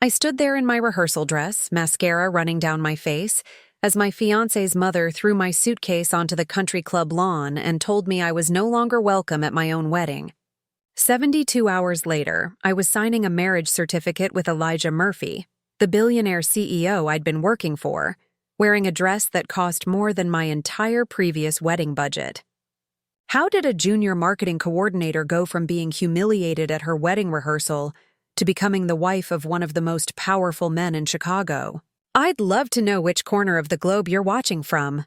I stood there in my rehearsal dress, mascara running down my face, as my fiancé's mother threw my suitcase onto the country club lawn and told me I was no longer welcome at my own wedding. 72 hours later, I was signing a marriage certificate with Elijah Murphy, the billionaire CEO I'd been working for, wearing a dress that cost more than my entire previous wedding budget. How did a junior marketing coordinator go from being humiliated at her wedding rehearsal to becoming the wife of one of the most powerful men in Chicago? I'd love to know which corner of the globe you're watching from.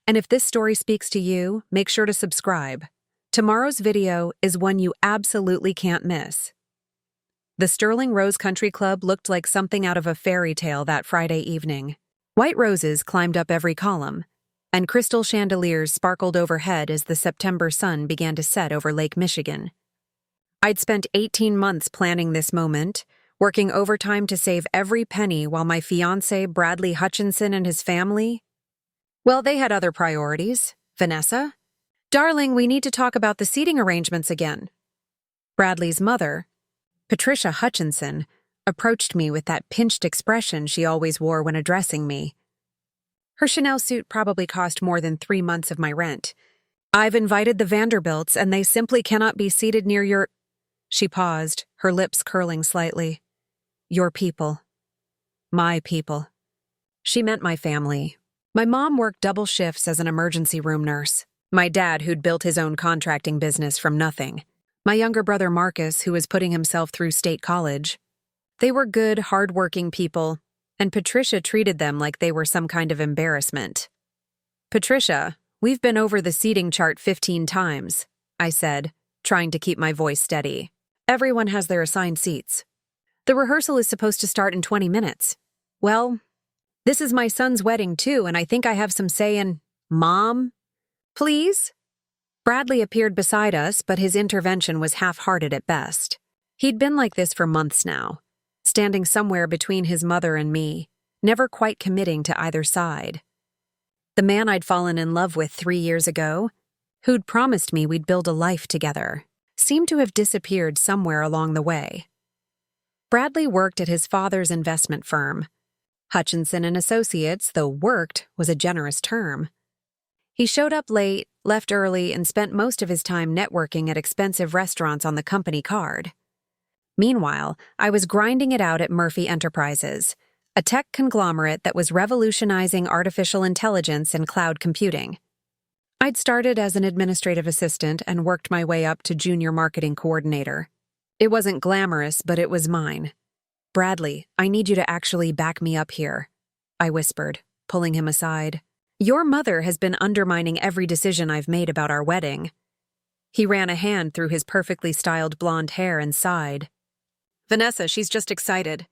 And if this story speaks to you, make sure to subscribe. Tomorrow's video is one you absolutely can't miss. The Sterling Rose Country Club looked like something out of a fairy tale that Friday evening. White roses climbed up every column, and crystal chandeliers sparkled overhead as the September sun began to set over Lake Michigan. I'd spent 18 months planning this moment, working overtime to save every penny while my fiancé, Bradley Hutchinson, and his family, well, they had other priorities. Vanessa? Darling, we need to talk about the seating arrangements again. Bradley's mother, Patricia Hutchinson, approached me with that pinched expression she always wore when addressing me. Her Chanel suit probably cost more than 3 months of my rent. I've invited the Vanderbilts, and they simply cannot be seated near your... She paused, her lips curling slightly. Your people. My people. She meant my family. My mom worked double shifts as an emergency room nurse. My dad, who'd built his own contracting business from nothing. My younger brother Marcus, who was putting himself through state college. They were good, hard-working people, and Patricia treated them like they were some kind of embarrassment. Patricia, we've been over the seating chart 15 times, I said, trying to keep my voice steady. Everyone has their assigned seats. The rehearsal is supposed to start in 20 minutes. Well, this is my son's wedding too, and I think I have some say in... Mom? Please? Bradley appeared beside us, but his intervention was half-hearted at best. He'd been like this for months now, standing somewhere between his mother and me, never quite committing to either side. The man I'd fallen in love with 3 years ago, who'd promised me we'd build a life together, seemed to have disappeared somewhere along the way. Bradley worked at his father's investment firm. Hutchinson and Associates, though worked was a generous term. He showed up late, left early, and spent most of his time networking at expensive restaurants on the company card. Meanwhile, I was grinding it out at Murphy Enterprises, a tech conglomerate that was revolutionizing artificial intelligence and cloud computing. I'd started as an administrative assistant and worked my way up to junior marketing coordinator. It wasn't glamorous, but it was mine. Bradley, I need you to actually back me up here, I whispered, pulling him aside. Your mother has been undermining every decision I've made about our wedding. He ran a hand through his perfectly styled blonde hair and sighed. Vanessa, she's just excited.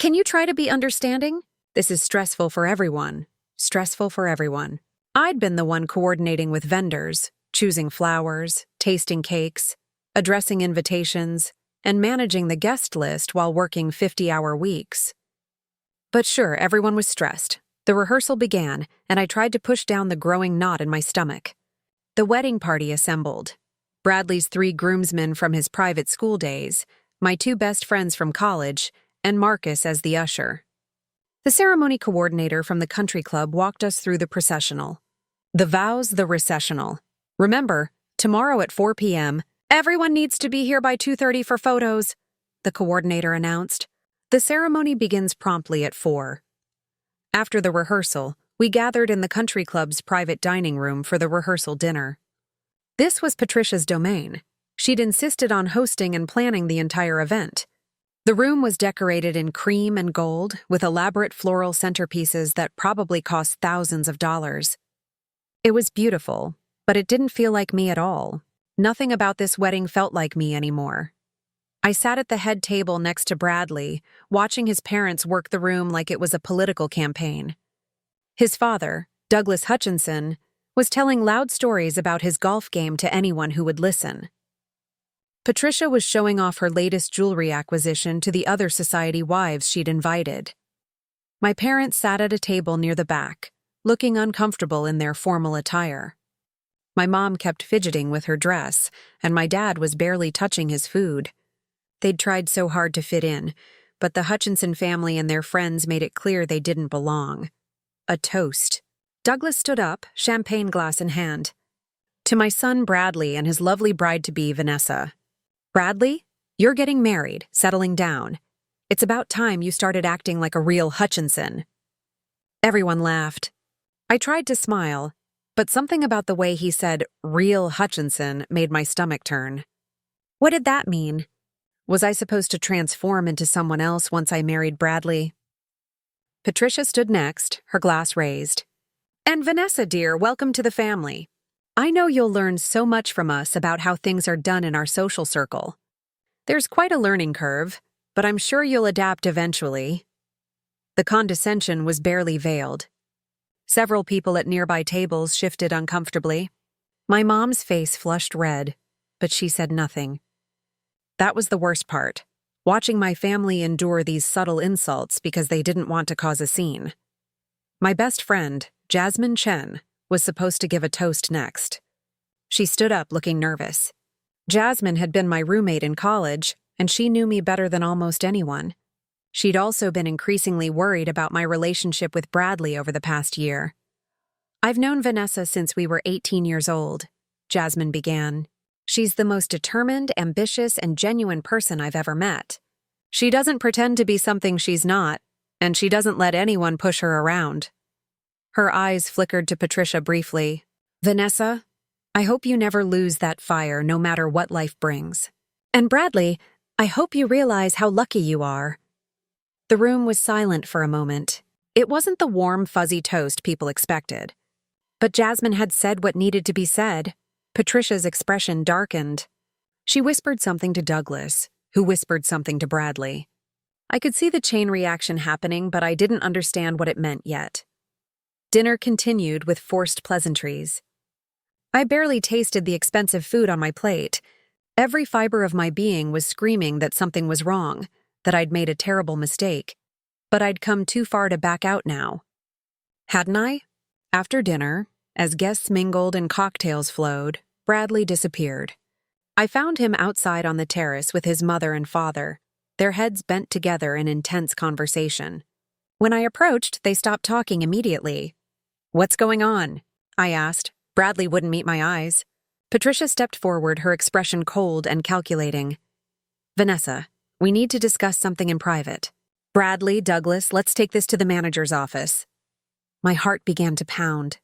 Can you try to be understanding? This is stressful for everyone. Stressful for everyone. I'd been the one coordinating with vendors, choosing flowers, tasting cakes, addressing invitations, and managing the guest list while working 50-hour weeks. But sure, everyone was stressed. The rehearsal began, and I tried to push down the growing knot in my stomach. The wedding party assembled. Bradley's 3 groomsmen from his private school days, my 2 best friends from college, and Marcus as the usher. The ceremony coordinator from the country club walked us through the processional. The vows, the recessional. Remember, tomorrow at 4 p.m., everyone needs to be here by 2:30 for photos, the coordinator announced. The ceremony begins promptly at 4. After the rehearsal, we gathered in the country club's private dining room for the rehearsal dinner. This was Patricia's domain. She'd insisted on hosting and planning the entire event. The room was decorated in cream and gold, with elaborate floral centerpieces that probably cost thousands of dollars. It was beautiful, but it didn't feel like me at all. Nothing about this wedding felt like me anymore. I sat at the head table next to Bradley, watching his parents work the room like it was a political campaign. His father, Douglas Hutchinson, was telling loud stories about his golf game to anyone who would listen. Patricia was showing off her latest jewelry acquisition to the other society wives she'd invited. My parents sat at a table near the back, looking uncomfortable in their formal attire. My mom kept fidgeting with her dress, and my dad was barely touching his food. They'd tried so hard to fit in, but the Hutchinson family and their friends made it clear they didn't belong. A toast. Douglas stood up, champagne glass in hand. To my son Bradley and his lovely bride-to-be Vanessa. Bradley, you're getting married, settling down. It's about time you started acting like a real Hutchinson. Everyone laughed. I tried to smile, but something about the way he said real Hutchinson made my stomach turn. What did that mean? Was I supposed to transform into someone else once I married Bradley? Patricia stood next, her glass raised. And Vanessa, dear, welcome to the family. I know you'll learn so much from us about how things are done in our social circle. There's quite a learning curve, but I'm sure you'll adapt eventually. The condescension was barely veiled. Several people at nearby tables shifted uncomfortably. My mom's face flushed red, but she said nothing. That was the worst part, watching my family endure these subtle insults because they didn't want to cause a scene. My best friend, Jasmine Chen, was supposed to give a toast next. She stood up looking nervous. Jasmine had been my roommate in college, and she knew me better than almost anyone. She'd also been increasingly worried about my relationship with Bradley over the past year. I've known Vanessa since we were 18 years old, Jasmine began. She's the most determined, ambitious, and genuine person I've ever met. She doesn't pretend to be something she's not, and she doesn't let anyone push her around. Her eyes flickered to Patricia briefly. Vanessa, I hope you never lose that fire no matter what life brings. And Bradley, I hope you realize how lucky you are. The room was silent for a moment. It wasn't the warm, fuzzy toast people expected. But Jasmine had said what needed to be said. Patricia's expression darkened. She whispered something to Douglas, who whispered something to Bradley. I could see the chain reaction happening, but I didn't understand what it meant yet. Dinner continued with forced pleasantries. I barely tasted the expensive food on my plate. Every fiber of my being was screaming that something was wrong, that I'd made a terrible mistake, but I'd come too far to back out now. Hadn't I? After dinner, as guests mingled and cocktails flowed, Bradley disappeared. I found him outside on the terrace with his mother and father, their heads bent together in intense conversation. When I approached, they stopped talking immediately. What's going on? I asked. Bradley wouldn't meet my eyes. Patricia stepped forward, her expression cold and calculating. Vanessa, we need to discuss something in private. Bradley, Douglas, let's take this to the manager's office. My heart began to pound.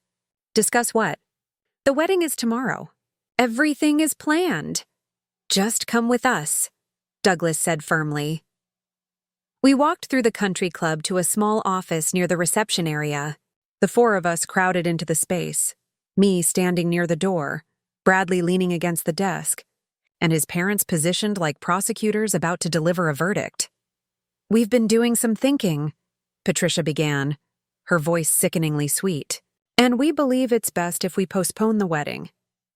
Discuss what? The wedding is tomorrow. Everything is planned. Just come with us, Douglas said firmly. We walked through the country club to a small office near the reception area. The four of us crowded into the space, me standing near the door, Bradley leaning against the desk, and his parents positioned like prosecutors about to deliver a verdict. We've been doing some thinking, Patricia began, her voice sickeningly sweet, and we believe it's best if we postpone the wedding.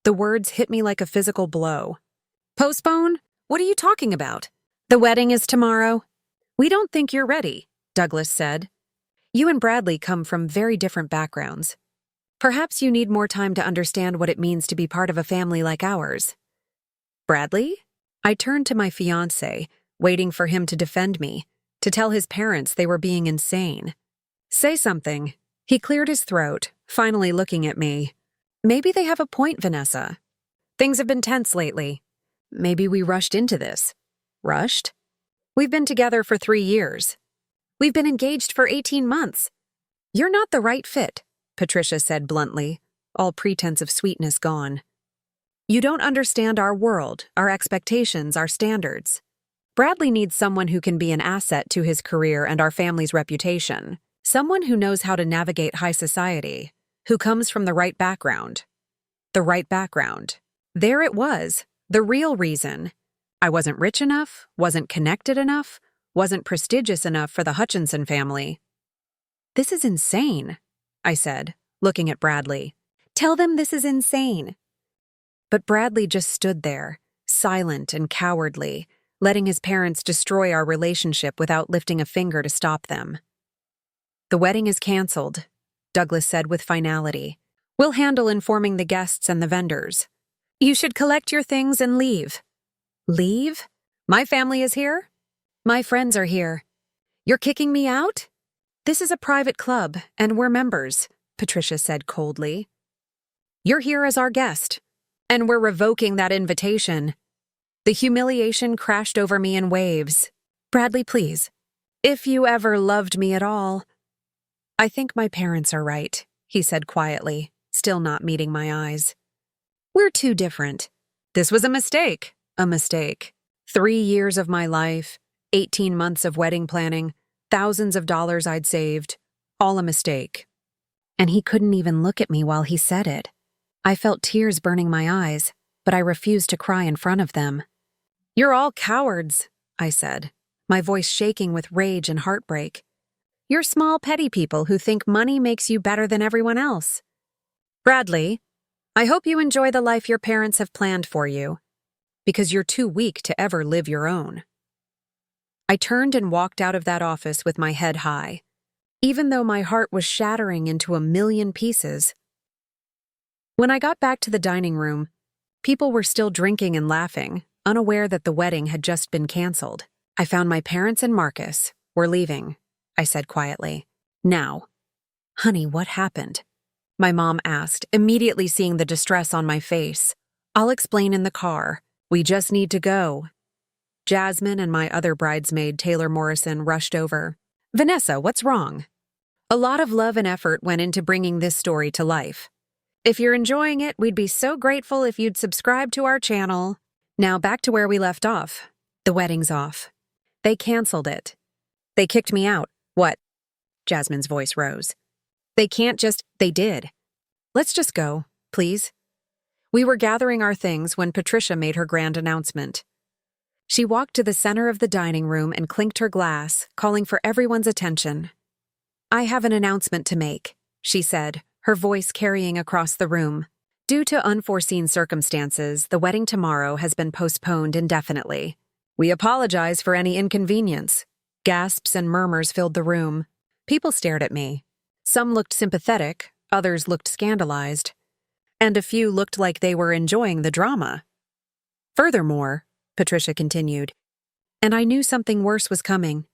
The words hit me like a physical blow. Postpone? What are you talking about? The wedding is tomorrow. We don't think you're ready, Douglas said. You and Bradley come from very different backgrounds. Perhaps you need more time to understand what it means to be part of a family like ours. Bradley? I turned to my fiancé, waiting for him to defend me, to tell his parents they were being insane. Say something. He cleared his throat, finally looking at me. Maybe they have a point, Vanessa. Things have been tense lately. Maybe we rushed into this. Rushed? We've been together for 3 years. We've been engaged for 18 months. You're not the right fit, Patricia said bluntly, all pretense of sweetness gone. You don't understand our world, our expectations, our standards. Bradley needs someone who can be an asset to his career and our family's reputation. Someone who knows how to navigate high society, who comes from the right background. The right background. There it was, the real reason. I wasn't rich enough, wasn't connected enough, wasn't prestigious enough for the Hutchinson family. This is insane, I said, looking at Bradley. Tell them this is insane. But Bradley just stood there, silent and cowardly, letting his parents destroy our relationship without lifting a finger to stop them. The wedding is canceled, Douglas said with finality. We'll handle informing the guests and the vendors. You should collect your things and leave. Leave? My family is here? My friends are here, You're kicking me out? This is a private club, and we're members, Patricia said coldly. You're here as our guest, and we're revoking that invitation. The humiliation crashed over me in waves. Bradley, please. If you ever loved me at all. I think my parents are right, he said quietly, still not meeting my eyes. We're too different. This was a mistake. A mistake. 3 years of my life, 18 months of wedding planning, thousands of dollars I'd saved, all a mistake. And he couldn't even look at me while he said it. I felt tears burning my eyes, but I refused to cry in front of them. You're all cowards, I said, my voice shaking with rage and heartbreak. You're small, petty people who think money makes you better than everyone else. Bradley, I hope you enjoy the life your parents have planned for you, because you're too weak to ever live your own. I turned and walked out of that office with my head high, even though my heart was shattering into a million pieces. When I got back to the dining room, people were still drinking and laughing, unaware that the wedding had just been canceled. I found my parents and Marcus. We're leaving, I said quietly. Now. Honey, what happened? My mom asked, immediately seeing the distress on my face. I'll explain in the car. We just need to go. Jasmine and my other bridesmaid, Taylor Morrison, rushed over. Vanessa, what's wrong? A lot of love and effort went into bringing this story to life. If you're enjoying it, we'd be so grateful if you'd subscribe to our channel. Now back to where we left off. The wedding's off. They canceled it. They kicked me out. What? Jasmine's voice rose. They did. Let's just go, please. We were gathering our things when Patricia made her grand announcement. She walked to the center of the dining room and clinked her glass, calling for everyone's attention. I have an announcement to make, she said, her voice carrying across the room. Due to unforeseen circumstances, the wedding tomorrow has been postponed indefinitely. We apologize for any inconvenience. Gasps and murmurs filled the room. People stared at me. Some looked sympathetic, others looked scandalized, and a few looked like they were enjoying the drama. Furthermore, Patricia continued, and I knew something worse was coming.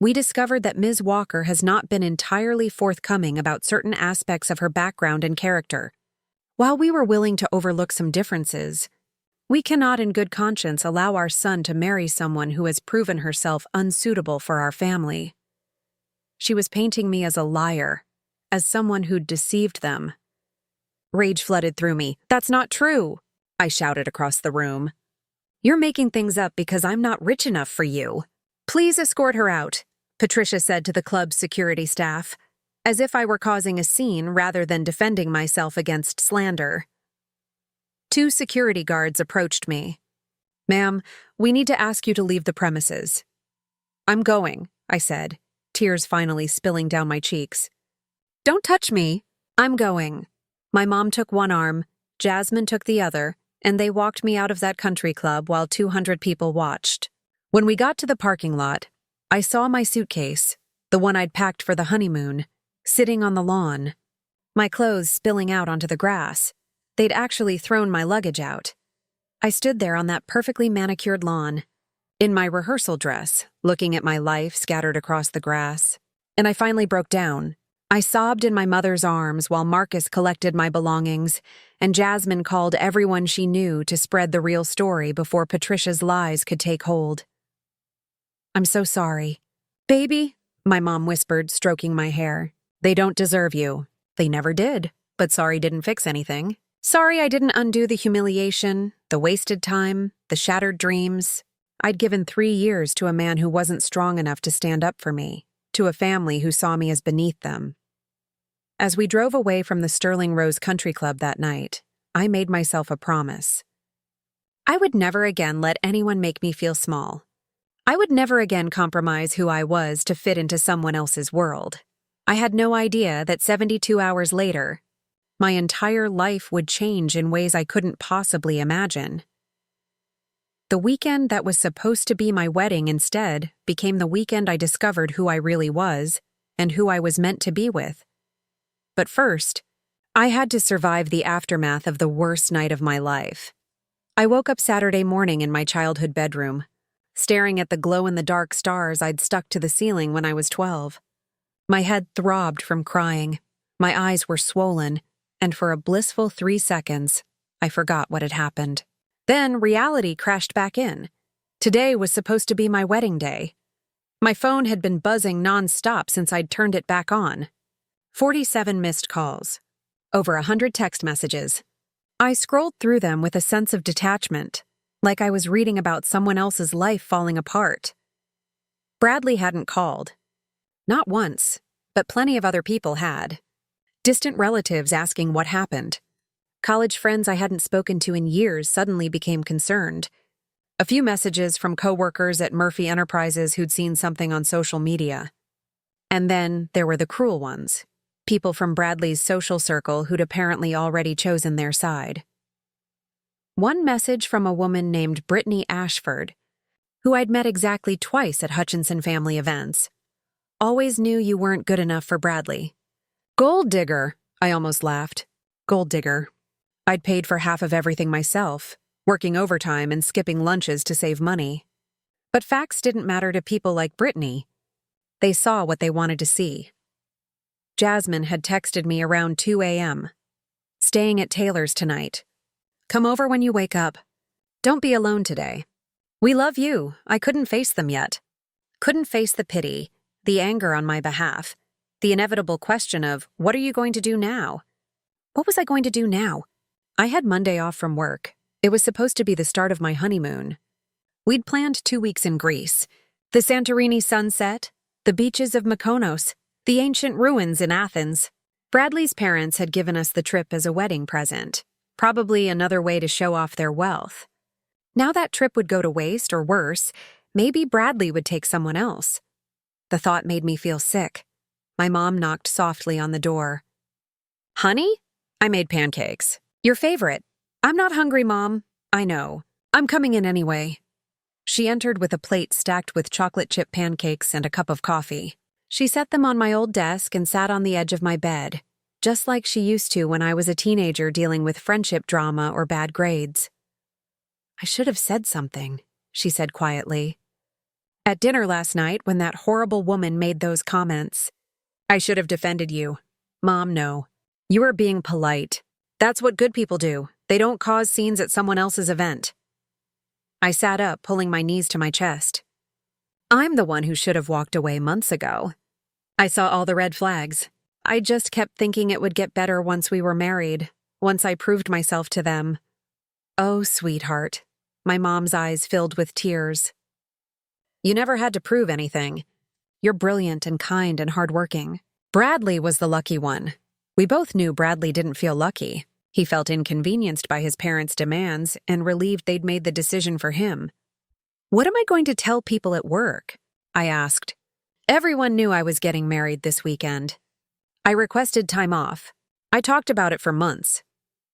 We discovered that Ms. Walker has not been entirely forthcoming about certain aspects of her background and character. While we were willing to overlook some differences, we cannot in good conscience allow our son to marry someone who has proven herself unsuitable for our family. She was painting me as a liar, as someone who'd deceived them. Rage flooded through me. That's not true, I shouted across the room. You're making things up because I'm not rich enough for you. Please escort her out, Patricia said to the club's security staff, as if I were causing a scene rather than defending myself against slander. 2 security guards approached me. Ma'am, we need to ask you to leave the premises. I'm going, I said, tears finally spilling down my cheeks. Don't touch me. I'm going. My mom took one arm, Jasmine took the other, and they walked me out of that country club while 200 people watched. When we got to the parking lot, I saw my suitcase, the one I'd packed for the honeymoon, sitting on the lawn. My clothes spilling out onto the grass. They'd actually thrown my luggage out. I stood there on that perfectly manicured lawn, in my rehearsal dress, looking at my life scattered across the grass. And I finally broke down. I sobbed in my mother's arms while Marcus collected my belongings, and Jasmine called everyone she knew to spread the real story before Patricia's lies could take hold. I'm so sorry. Baby, my mom whispered, stroking my hair. They don't deserve you. They never did, but sorry didn't fix anything. Sorry I didn't undo the humiliation, the wasted time, the shattered dreams. I'd given 3 years to a man who wasn't strong enough to stand up for me, to a family who saw me as beneath them. As we drove away from the Sterling Rose Country Club that night, I made myself a promise. I would never again let anyone make me feel small. I would never again compromise who I was to fit into someone else's world. I had no idea that 72 hours later, my entire life would change in ways I couldn't possibly imagine. The weekend that was supposed to be my wedding instead became the weekend I discovered who I really was and who I was meant to be with. But first, I had to survive the aftermath of the worst night of my life. I woke up Saturday morning in my childhood bedroom. staring at the glow-in-the-dark stars I'd stuck to the ceiling when I was 12. My head throbbed from crying, my eyes were swollen, and for a blissful 3 seconds, I forgot what had happened. Then reality crashed back in. Today was supposed to be my wedding day. My phone had been buzzing non-stop since I'd turned it back on. 47 missed calls. Over 100 text messages. I scrolled through them with a sense of detachment, like I was reading about someone else's life falling apart. Bradley hadn't called. Not once, but plenty of other people had. Distant relatives asking what happened. College friends I hadn't spoken to in years suddenly became concerned. A few messages from coworkers at Murphy Enterprises who'd seen something on social media. And then there were the cruel ones. People from Bradley's social circle who'd apparently already chosen their side. One message from a woman named Brittany Ashford, who I'd met exactly twice at Hutchinson family events. Always knew you weren't good enough for Bradley. Gold digger, I almost laughed. Gold digger. I'd paid for half of everything myself, working overtime and skipping lunches to save money. But facts didn't matter to people like Brittany. They saw what they wanted to see. Jasmine had texted me around 2 a.m. Staying at Taylor's tonight. Come over when you wake up. Don't be alone today. We love you. I couldn't face them yet. Couldn't face the pity, the anger on my behalf, the inevitable question of, what are you going to do now? What was I going to do now? I had Monday off from work. It was supposed to be the start of my honeymoon. We'd planned 2 weeks in Greece. The Santorini sunset, the beaches of Mykonos, the ancient ruins in Athens. Bradley's parents had given us the trip as a wedding present, probably another way to show off their wealth. Now that trip would go to waste, or worse, maybe Bradley would take someone else. The thought made me feel sick. My mom knocked softly on the door. Honey? I made pancakes. Your favorite. I'm not hungry, Mom. I know. I'm coming in anyway. She entered with a plate stacked with chocolate chip pancakes and a cup of coffee. She set them on my old desk and sat on the edge of my bed, just like she used to when I was a teenager dealing with friendship drama or bad grades. I should have said something, she said quietly. At dinner last night, when that horrible woman made those comments, I should have defended you. Mom, no. You were being polite. That's what good people do. They don't cause scenes at someone else's event. I sat up, pulling my knees to my chest. I'm the one who should have walked away months ago. I saw all the red flags. I just kept thinking it would get better once we were married, once I proved myself to them. Oh, sweetheart. My mom's eyes filled with tears. You never had to prove anything. You're brilliant and kind and hardworking. Bradley was the lucky one. We both knew Bradley didn't feel lucky. He felt inconvenienced by his parents' demands and relieved they'd made the decision for him. What am I going to tell people at work? I asked. Everyone knew I was getting married this weekend. I requested time off. I talked about it for months.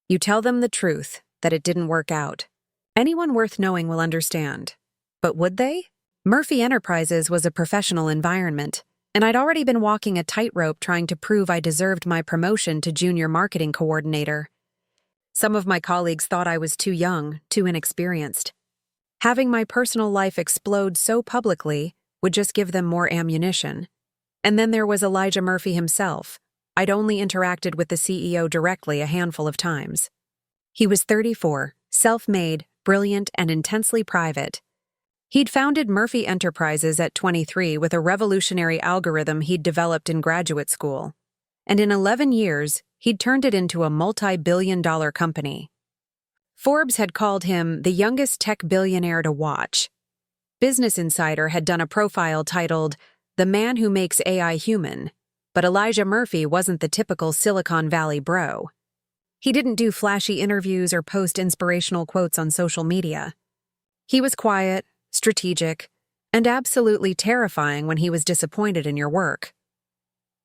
You tell them the truth, that it didn't work out. Anyone worth knowing will understand. But would they? Murphy Enterprises was a professional environment, and I'd already been walking a tightrope trying to prove I deserved my promotion to junior marketing coordinator. Some of my colleagues thought I was too young, too inexperienced. Having my personal life explode so publicly would just give them more ammunition. And then there was Elijah Murphy himself. I'd only interacted with the CEO directly a handful of times. He was 34, self-made, brilliant, and intensely private. He'd founded Murphy Enterprises at 23 with a revolutionary algorithm he'd developed in graduate school. And in 11 years, he'd turned it into a multi-billion-dollar company. Forbes had called him the youngest tech billionaire to watch. Business Insider had done a profile titled, "The Man Who Makes AI Human," but Elijah Murphy wasn't the typical Silicon Valley bro. He didn't do flashy interviews or post inspirational quotes on social media. He was quiet, strategic, and absolutely terrifying when he was disappointed in your work.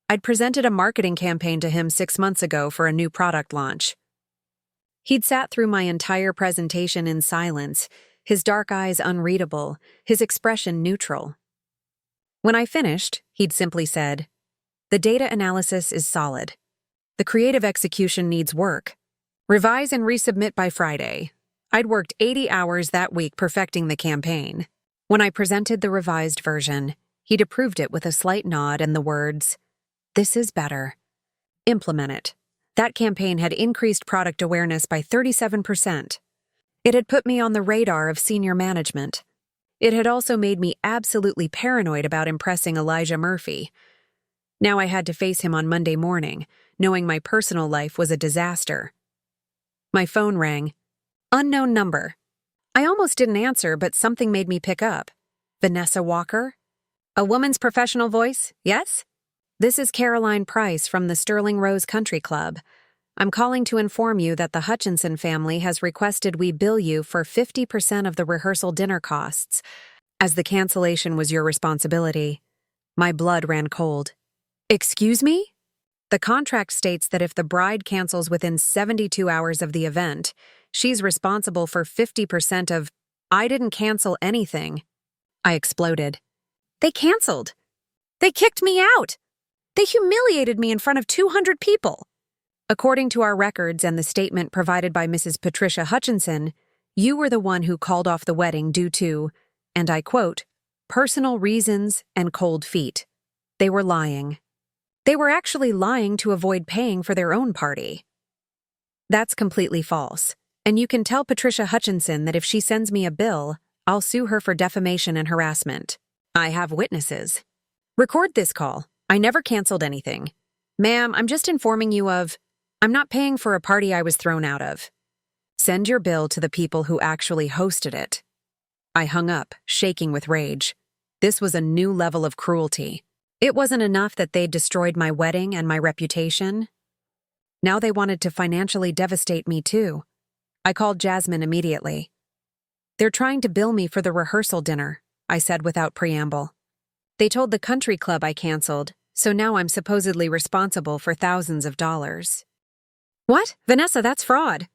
I'd presented a marketing campaign to him 6 months ago for a new product launch. He'd sat through my entire presentation in silence, his dark eyes unreadable, his expression neutral. When I finished, he'd simply said, "The data analysis is solid. The creative execution needs work. Revise and resubmit by Friday." I'd worked 80 hours that week perfecting the campaign. When I presented the revised version, he'd approved it with a slight nod and the words, "This is better. Implement it." That campaign had increased product awareness by 37%. It had put me on the radar of senior management. It had also made me absolutely paranoid about impressing Elijah Murphy. Now I had to face him on Monday morning, knowing my personal life was a disaster. My phone rang. Unknown number. I almost didn't answer, but something made me pick up. Vanessa Walker? A woman's professional voice, yes? This is Caroline Price from the Sterling Rose Country Club. I'm calling to inform you that the Hutchinson family has requested we bill you for 50% of the rehearsal dinner costs, as the cancellation was your responsibility. My blood ran cold. Excuse me? The contract states that if the bride cancels within 72 hours of the event, she's responsible for 50% of... I didn't cancel anything. I exploded. They canceled. They kicked me out. They humiliated me in front of 200 people. According to our records and the statement provided by Mrs. Patricia Hutchinson, you were the one who called off the wedding due to, and I quote, personal reasons and cold feet. They were lying. They were actually lying to avoid paying for their own party. That's completely false, and you can tell Patricia Hutchinson that if she sends me a bill, I'll sue her for defamation and harassment. I have witnesses. Record this call. I never canceled anything. Ma'am, I'm just informing you of... I'm not paying for a party I was thrown out of. Send your bill to the people who actually hosted it. I hung up, shaking with rage. This was a new level of cruelty. It wasn't enough that they'd destroyed my wedding and my reputation. Now they wanted to financially devastate me too. I called Jasmine immediately. They're trying to bill me for the rehearsal dinner, I said without preamble. They told the country club I canceled, so now I'm supposedly responsible for thousands of dollars. What? Vanessa, that's fraud.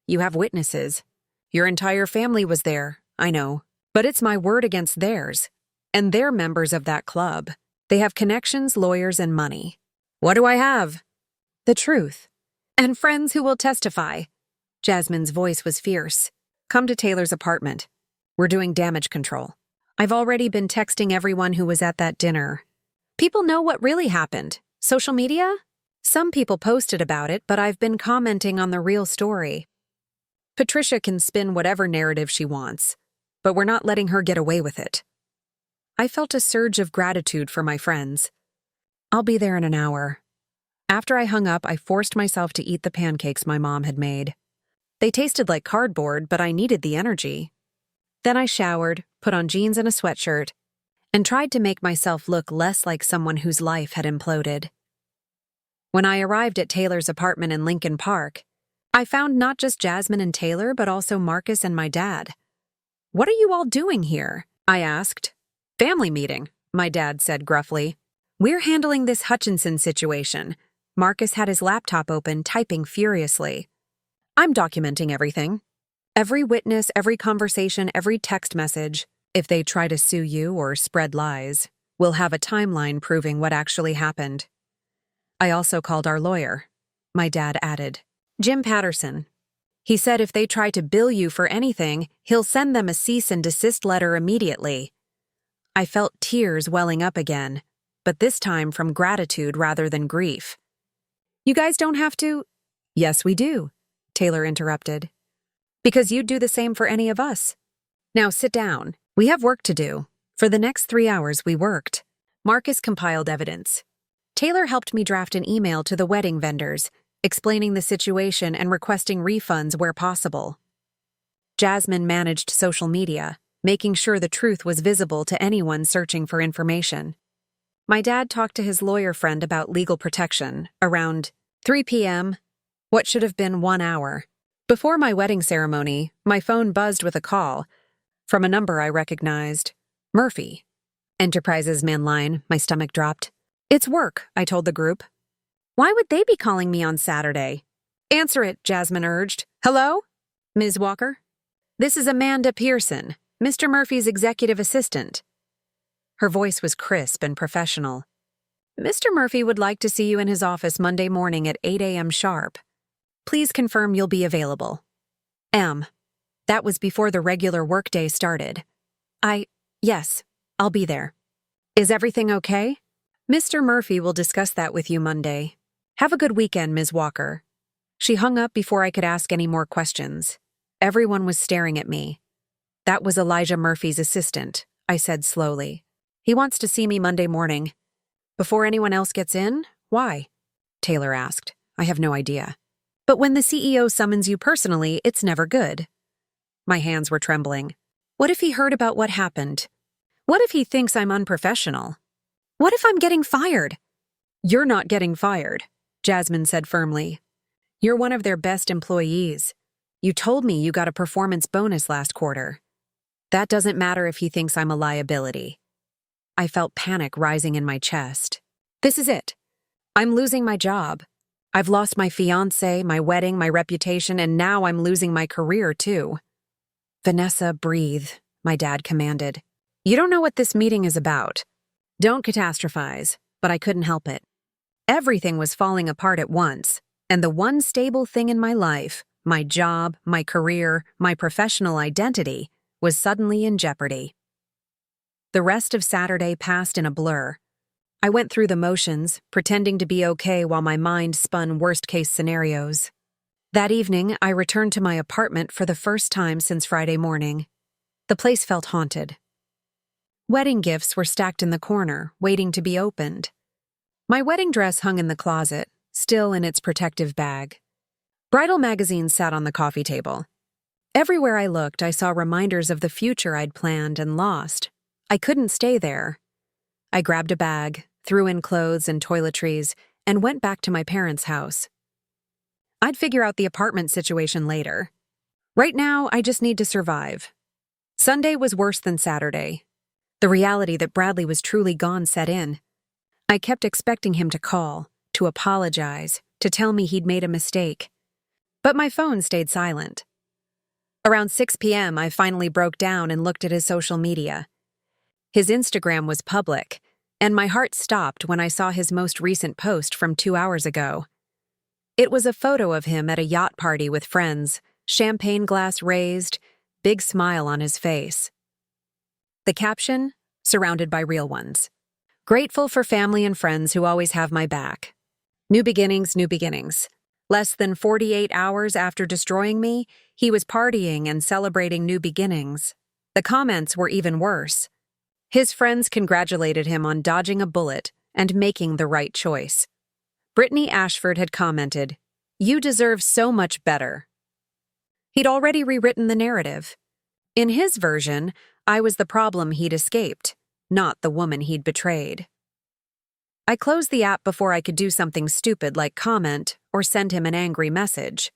You have witnesses. Your entire family was there, I know, but it's my word against theirs. And they're members of that club. They have connections, lawyers, and money. What do I have? The truth. And friends who will testify. Jasmine's voice was fierce. Come to Taylor's apartment. We're doing damage control. I've already been texting everyone who was at that dinner. People know what really happened. Social media? Some people posted about it, but I've been commenting on the real story. Patricia can spin whatever narrative she wants, but we're not letting her get away with it. I felt a surge of gratitude for my friends. I'll be there in an hour. After I hung up, I forced myself to eat the pancakes my mom had made. They tasted like cardboard, but I needed the energy. Then I showered, put on jeans and a sweatshirt, and tried to make myself look less like someone whose life had imploded. When I arrived at Taylor's apartment in Lincoln Park, I found not just Jasmine and Taylor, but also Marcus and my dad. What are you all doing here? I asked. Family meeting, my dad said gruffly. We're handling this Hutchinson situation. Marcus had his laptop open, typing furiously. I'm documenting everything. Every witness, every conversation, every text message. If they try to sue you or spread lies, we'll have a timeline proving what actually happened. I also called our lawyer. My dad added, Jim Patterson. He said if they try to bill you for anything, he'll send them a cease and desist letter immediately. I felt tears welling up again, but this time from gratitude rather than grief. You guys don't have to... Yes, we do, Taylor interrupted. Because you'd do the same for any of us. Now sit down. We have work to do. For the next 3 hours we worked. Marcus compiled evidence. Taylor helped me draft an email to the wedding vendors, explaining the situation and requesting refunds where possible. Jasmine managed social media, making sure the truth was visible to anyone searching for information. My dad talked to his lawyer friend about legal protection around 3 p.m., what should have been 1 hour. Before my wedding ceremony, my phone buzzed with a call from a number I recognized. Murphy. Enterprises main line, my stomach dropped. It's work, I told the group. Why would they be calling me on Saturday? Answer it, Jasmine urged. Hello? Ms. Walker? This is Amanda Pearson, Mr. Murphy's executive assistant. Her voice was crisp and professional. Mr. Murphy would like to see you in his office Monday morning at 8 a.m. sharp. Please confirm you'll be available. M. That was before the regular workday started. Yes, I'll be there. Is everything okay? Mr. Murphy will discuss that with you Monday. Have a good weekend, Ms. Walker. She hung up before I could ask any more questions. Everyone was staring at me. That was Elijah Murphy's assistant, I said slowly. He wants to see me Monday morning. Before anyone else gets in? Why? Taylor asked. I have no idea. But when the CEO summons you personally, it's never good. My hands were trembling. What if he heard about what happened? What if he thinks I'm unprofessional? What if I'm getting fired? You're not getting fired, Jasmine said firmly. You're one of their best employees. You told me you got a performance bonus last quarter. That doesn't matter if he thinks I'm a liability. I felt panic rising in my chest. This is it. I'm losing my job. I've lost my fiancé, my wedding, my reputation, and now I'm losing my career too. Vanessa, breathe, my dad commanded. You don't know what this meeting is about. Don't catastrophize, but I couldn't help it. Everything was falling apart at once, and the one stable thing in my life, my job, my career, my professional identity, was suddenly in jeopardy. The rest of Saturday passed in a blur. I went through the motions, pretending to be okay while my mind spun worst-case scenarios. That evening, I returned to my apartment for the first time since Friday morning. The place felt haunted. Wedding gifts were stacked in the corner, waiting to be opened. My wedding dress hung in the closet, still in its protective bag. Bridal magazines sat on the coffee table. Everywhere I looked, I saw reminders of the future I'd planned and lost. I couldn't stay there. I grabbed a bag, threw in clothes and toiletries, and went back to my parents' house. I'd figure out the apartment situation later. Right now, I just need to survive. Sunday was worse than Saturday. The reality that Bradley was truly gone set in. I kept expecting him to call, to apologize, to tell me he'd made a mistake. But my phone stayed silent. Around 6 p.m., I finally broke down and looked at his social media. His Instagram was public, and my heart stopped when I saw his most recent post from 2 hours ago. It was a photo of him at a yacht party with friends, champagne glass raised, big smile on his face. The caption, surrounded by real ones. Grateful for family and friends who always have my back. New beginnings, new beginnings. Less than 48 hours after destroying me, he was partying and celebrating new beginnings. The comments were even worse. His friends congratulated him on dodging a bullet and making the right choice. Brittany Ashford had commented, "You deserve so much better." He'd already rewritten the narrative. In his version, I was the problem he'd escaped, not the woman he'd betrayed. I closed the app before I could do something stupid like comment or send him an angry message.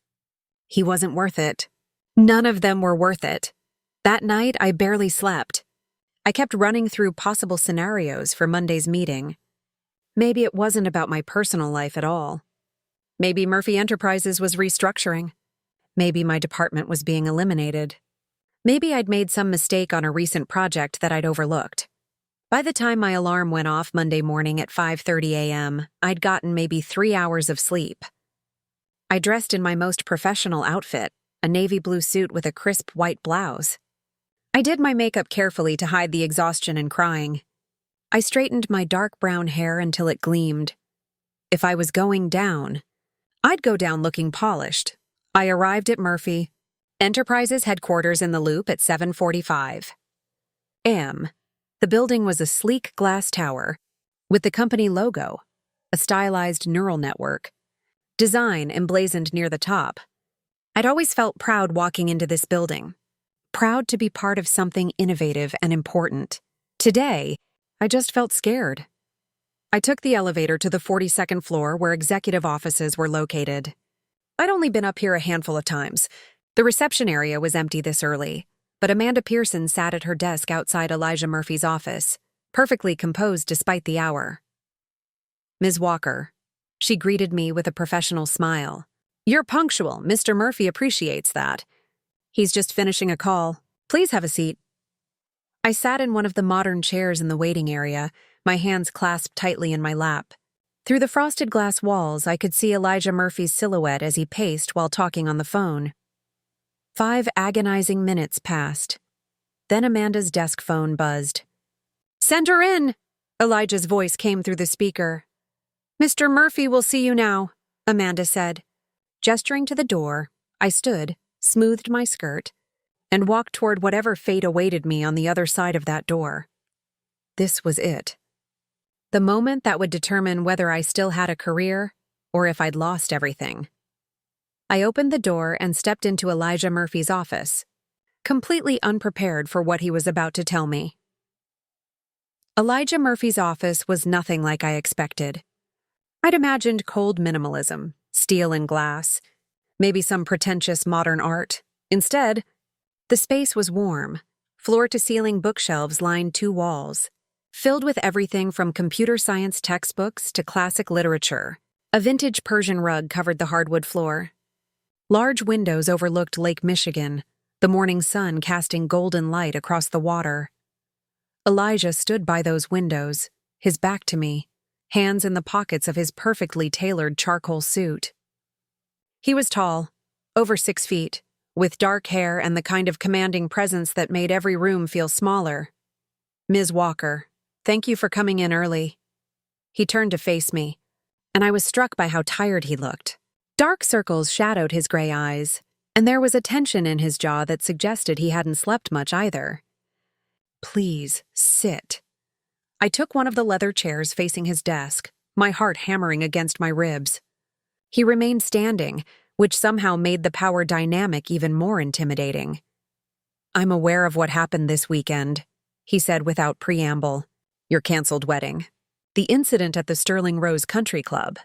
He wasn't worth it. None of them were worth it. That night, I barely slept. I kept running through possible scenarios for Monday's meeting. Maybe it wasn't about my personal life at all. Maybe Murphy Enterprises was restructuring. Maybe my department was being eliminated. Maybe I'd made some mistake on a recent project that I'd overlooked. By the time my alarm went off Monday morning at 5:30 a.m., I'd gotten maybe 3 hours of sleep. I dressed in my most professional outfit, a navy blue suit with a crisp white blouse. I did my makeup carefully to hide the exhaustion and crying. I straightened my dark brown hair until it gleamed. If I was going down, I'd go down looking polished. I arrived at Murphy Enterprises headquarters in the Loop at 7:45 a.m. The building was a sleek glass tower with the company logo, a stylized neural network, design emblazoned near the top. I'd always felt proud walking into this building, proud to be part of something innovative and important. Today, I just felt scared. I took the elevator to the 42nd floor where executive offices were located. I'd only been up here a handful of times. The reception area was empty this early, but Amanda Pearson sat at her desk outside Elijah Murphy's office, perfectly composed despite the hour. "Ms. Walker," she greeted me with a professional smile. "You're punctual. Mr. Murphy appreciates that. He's just finishing a call. Please have a seat." I sat in one of the modern chairs in the waiting area, my hands clasped tightly in my lap. Through the frosted glass walls, I could see Elijah Murphy's silhouette as he paced while talking on the phone. 5 agonizing minutes passed. Then Amanda's desk phone buzzed. "Send her in!" Elijah's voice came through the speaker. "Mr. Murphy will see you now," Amanda said. Gesturing to the door, I stood, smoothed my skirt, and walked toward whatever fate awaited me on the other side of that door. This was it. The moment that would determine whether I still had a career or if I'd lost everything. I opened the door and stepped into Elijah Murphy's office, completely unprepared for what he was about to tell me. Elijah Murphy's office was nothing like I expected. I'd imagined cold minimalism, steel and glass, maybe some pretentious modern art. Instead, the space was warm. Floor-to-ceiling bookshelves lined 2 walls, filled with everything from computer science textbooks to classic literature. A vintage Persian rug covered the hardwood floor. Large windows overlooked Lake Michigan, the morning sun casting golden light across the water. Elijah stood by those windows, his back to me, hands in the pockets of his perfectly tailored charcoal suit. He was tall, over 6 feet, with dark hair and the kind of commanding presence that made every room feel smaller. "Ms. Walker, thank you for coming in early." He turned to face me, and I was struck by how tired he looked. Dark circles shadowed his gray eyes, and there was a tension in his jaw that suggested he hadn't slept much either. "Please, sit." I took one of the leather chairs facing his desk, my heart hammering against my ribs. He remained standing, which somehow made the power dynamic even more intimidating. "I'm aware of what happened this weekend," he said without preamble. "Your canceled wedding. The incident at the Sterling Rose Country Club."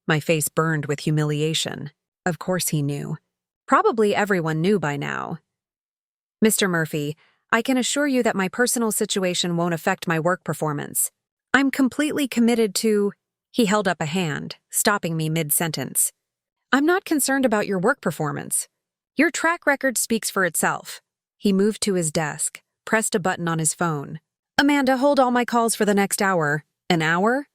My face burned with humiliation. Of course he knew. Probably everyone knew by now. "Mr. Murphy, I can assure you that my personal situation won't affect my work performance. I'm completely committed to—" He held up a hand, stopping me mid-sentence. "I'm not concerned about your work performance. Your track record speaks for itself." He moved to his desk, pressed a button on his phone. "Amanda, hold all my calls for the next hour." "An hour?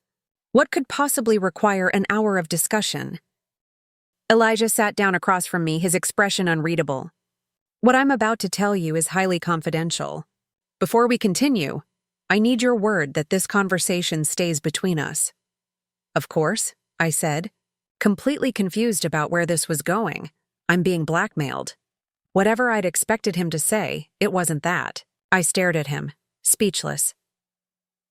What could possibly require an hour of discussion?" Elijah sat down across from me, his expression unreadable. "What I'm about to tell you is highly confidential. Before we continue, I need your word that this conversation stays between us." "Of course," I said, completely confused about where this was going. I'm being blackmailed. Whatever I'd expected him to say, it wasn't that. I stared at him, speechless.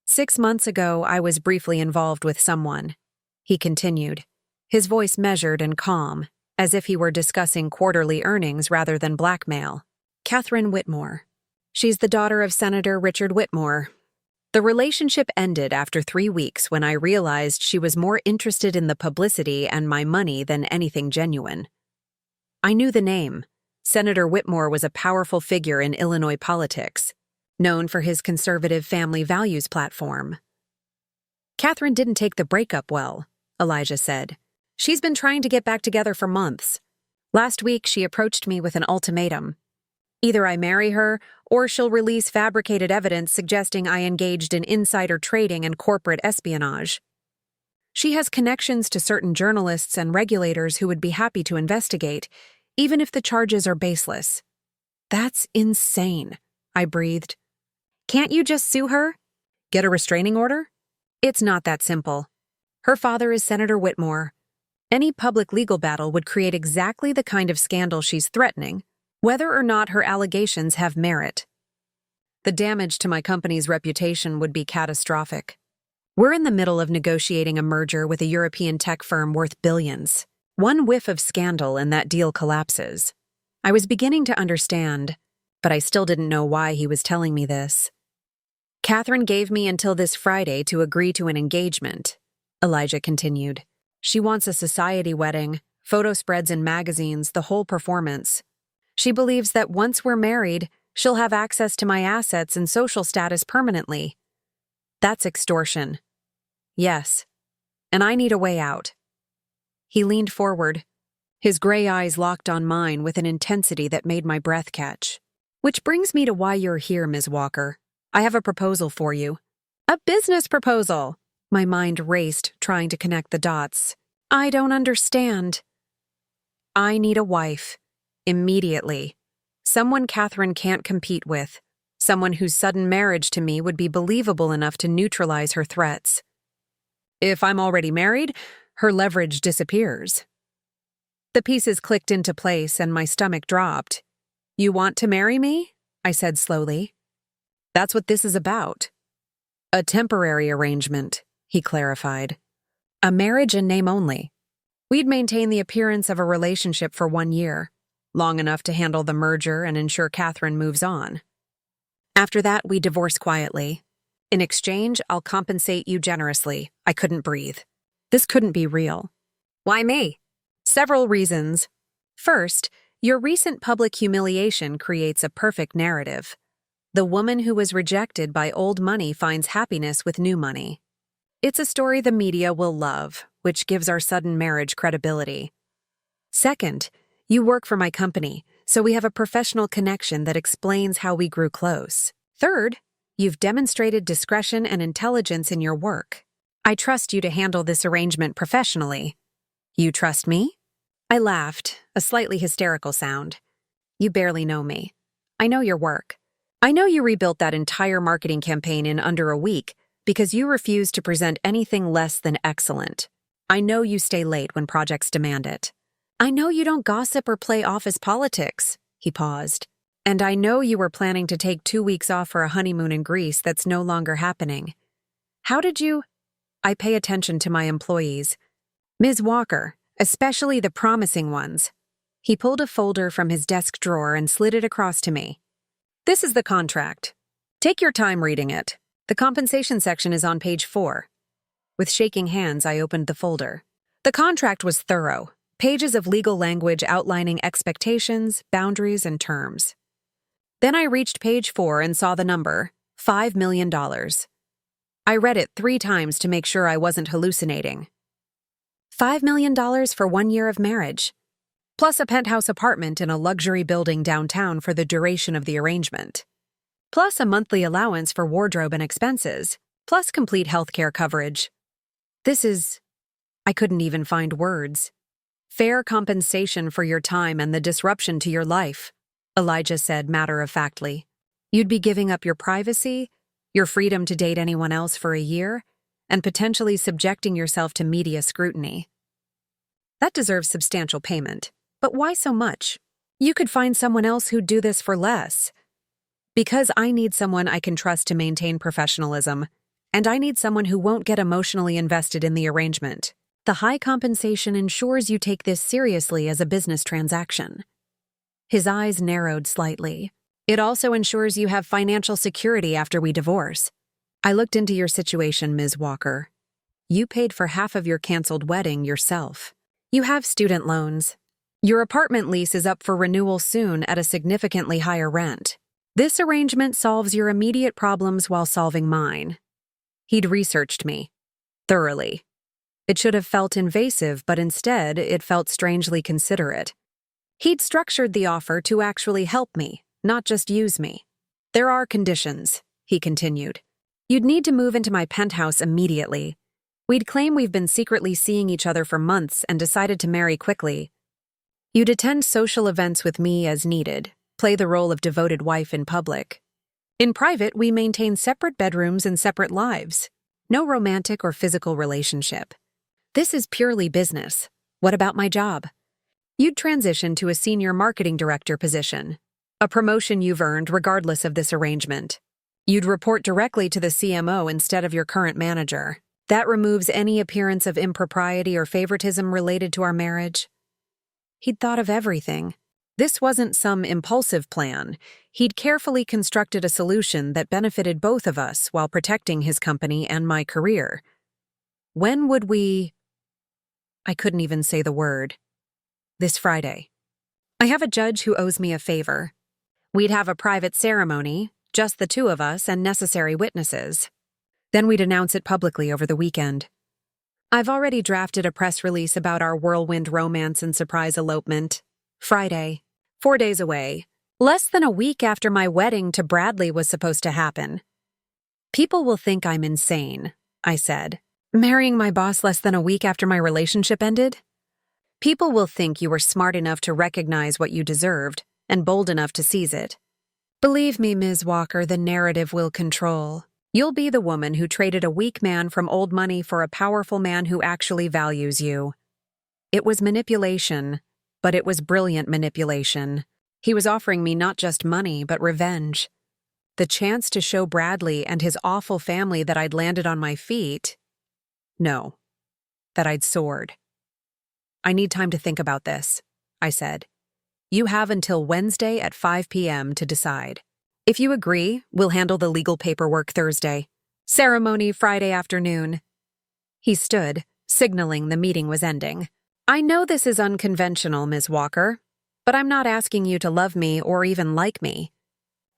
"6 months ago, I was briefly involved with someone," he continued, his voice measured and calm, as if he were discussing quarterly earnings rather than blackmail. "Catherine Whitmore. She's the daughter of Senator Richard Whitmore. The relationship ended after 3 weeks when I realized she was more interested in the publicity and my money than anything genuine. I knew the name. Senator Whitmore was a powerful figure in Illinois politics, known for his conservative family values platform." "Catherine didn't take the breakup well," Elijah said. "She's been trying to get back together for months. Last week, she approached me with an ultimatum. Either I marry her, or she'll release fabricated evidence suggesting I engaged in insider trading and corporate espionage. She has connections to certain journalists and regulators who would be happy to investigate, even if the charges are baseless." "That's insane," I breathed. "Can't you just sue her? Get a restraining order?" "It's not that simple. Her father is Senator Whitmore. Any public legal battle would create exactly the kind of scandal she's threatening, whether or not her allegations have merit. The damage to my company's reputation would be catastrophic. We're in the middle of negotiating a merger with a European tech firm worth billions. One whiff of scandal and that deal collapses." I was beginning to understand, but I still didn't know why he was telling me this. "Catherine gave me until this Friday to agree to an engagement," Elijah continued. "She wants a society wedding, photo spreads in magazines, the whole performance. She believes that once we're married, she'll have access to my assets and social status permanently. That's extortion. Yes, and I need a way out." He leaned forward, his gray eyes locked on mine with an intensity that made my breath catch. "Which brings me to why you're here, Ms. Walker. I have a proposal for you." "A business proposal!" My mind raced, trying to connect the dots. "I don't understand." "I need a wife. Immediately. Someone Catherine can't compete with. Someone whose sudden marriage to me would be believable enough to neutralize her threats. If I'm already married, her leverage disappears. The pieces clicked into place and my stomach dropped. You want to marry me? I said slowly. That's what this is about. A temporary arrangement, he clarified. A marriage in name only. We'd maintain the appearance of a relationship for 1 year, long enough to handle the merger and ensure Catherine moves on. After that, we divorce quietly. In exchange, I'll compensate you generously. I couldn't breathe. This couldn't be real. Why me? Several reasons. First, your recent public humiliation creates a perfect narrative. The woman who was rejected by old money finds happiness with new money. It's a story the media will love, which gives our sudden marriage credibility. Second, you work for my company, so we have a professional connection that explains how we grew close. Third, you've demonstrated discretion and intelligence in your work. I trust you to handle this arrangement professionally. You trust me? I laughed, a slightly hysterical sound. You barely know me. I know your work. I know you rebuilt that entire marketing campaign in under a week because you refuse to present anything less than excellent. I know you stay late when projects demand it. I know you don't gossip or play office politics. He paused. And I know you were planning to take 2 weeks off for a honeymoon in Greece that's no longer happening. How did you? I pay attention to my employees. Ms. Walker, especially the promising ones. He pulled a folder from his desk drawer and slid it across to me. This is the contract. Take your time reading it. The compensation section is on page 4. With shaking hands, I opened the folder. The contract was thorough. Pages of legal language outlining expectations, boundaries, and terms. Then I reached page 4 and saw the number, $5 million. I read it 3 times to make sure I wasn't hallucinating. $5 million for 1 year of marriage, plus a penthouse apartment in a luxury building downtown for the duration of the arrangement, plus a monthly allowance for wardrobe and expenses, plus complete healthcare coverage. I couldn't even find words. Fair compensation for your time and the disruption to your life, Elijah said matter-of-factly. You'd be giving up your privacy, your freedom to date anyone else for a year, and potentially subjecting yourself to media scrutiny. That deserves substantial payment, but why so much? You could find someone else who'd do this for less. Because I need someone I can trust to maintain professionalism, and I need someone who won't get emotionally invested in the arrangement. The high compensation ensures you take this seriously as a business transaction. His eyes narrowed slightly. It also ensures you have financial security after we divorce. I looked into your situation, Ms. Walker. You paid for half of your canceled wedding yourself. You have student loans. Your apartment lease is up for renewal soon at a significantly higher rent. This arrangement solves your immediate problems while solving mine. He'd researched me. Thoroughly. It should have felt invasive, but instead, it felt strangely considerate. He'd structured the offer to actually help me, not just use me. There are conditions, he continued. You'd need to move into my penthouse immediately. We'd claim we've been secretly seeing each other for months and decided to marry quickly. You'd attend social events with me as needed, play the role of devoted wife in public. In private, we maintain separate bedrooms and separate lives. No romantic or physical relationship. This is purely business. What about my job? You'd transition to a senior marketing director position, a promotion you've earned regardless of this arrangement. You'd report directly to the CMO instead of your current manager. That removes any appearance of impropriety or favoritism related to our marriage. He'd thought of everything. This wasn't some impulsive plan. He'd carefully constructed a solution that benefited both of us while protecting his company and my career. When would we... I couldn't even say the word. This Friday. I have a judge who owes me a favor. We'd have a private ceremony, just the 2 of us and necessary witnesses. Then we'd announce it publicly over the weekend. I've already drafted a press release about our whirlwind romance and surprise elopement. Friday, 4 days away, less than a week after my wedding to Bradley was supposed to happen. People will think I'm insane, I said. Marrying my boss less than a week after my relationship ended? People will think you were smart enough to recognize what you deserved and bold enough to seize it. Believe me, Ms. Walker, the narrative will control. You'll be the woman who traded a weak man from old money for a powerful man who actually values you. It was manipulation, but it was brilliant manipulation. He was offering me not just money, but revenge. The chance to show Bradley and his awful family that I'd landed on my feet. No, that I'd soared. I need time to think about this, I said. You have until Wednesday at 5 p.m. to decide. If you agree, we'll handle the legal paperwork Thursday. Ceremony Friday afternoon. He stood, signaling the meeting was ending. I know this is unconventional, Ms. Walker, but I'm not asking you to love me or even like me.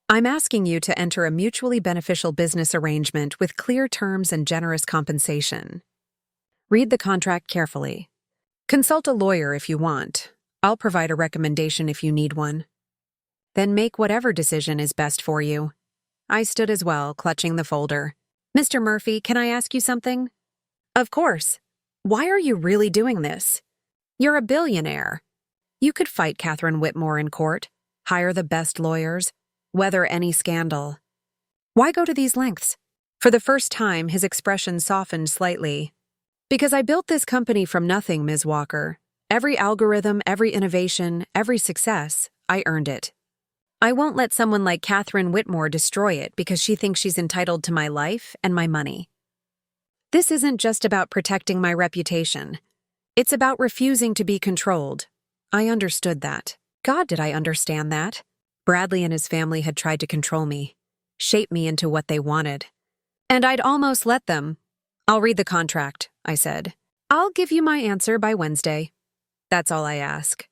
I'm asking you to enter a mutually beneficial business arrangement with clear terms and generous compensation. Read the contract carefully. Consult a lawyer if you want. I'll provide a recommendation if you need one. Then make whatever decision is best for you. I stood as well, clutching the folder. Mr. Murphy, can I ask you something? Of course. Why are you really doing this? You're a billionaire. You could fight Catherine Whitmore in court, hire the best lawyers, weather any scandal. Why go to these lengths? For the first time, his expression softened slightly. Because I built this company from nothing, Ms. Walker. Every algorithm, every innovation, every success, I earned it. I won't let someone like Catherine Whitmore destroy it because she thinks she's entitled to my life and my money. This isn't just about protecting my reputation. It's about refusing to be controlled. I understood that. God, did I understand that? Bradley and his family had tried to control me, shape me into what they wanted. And I'd almost let them. I'll read the contract, I said. I'll give you my answer by Wednesday. That's all I ask.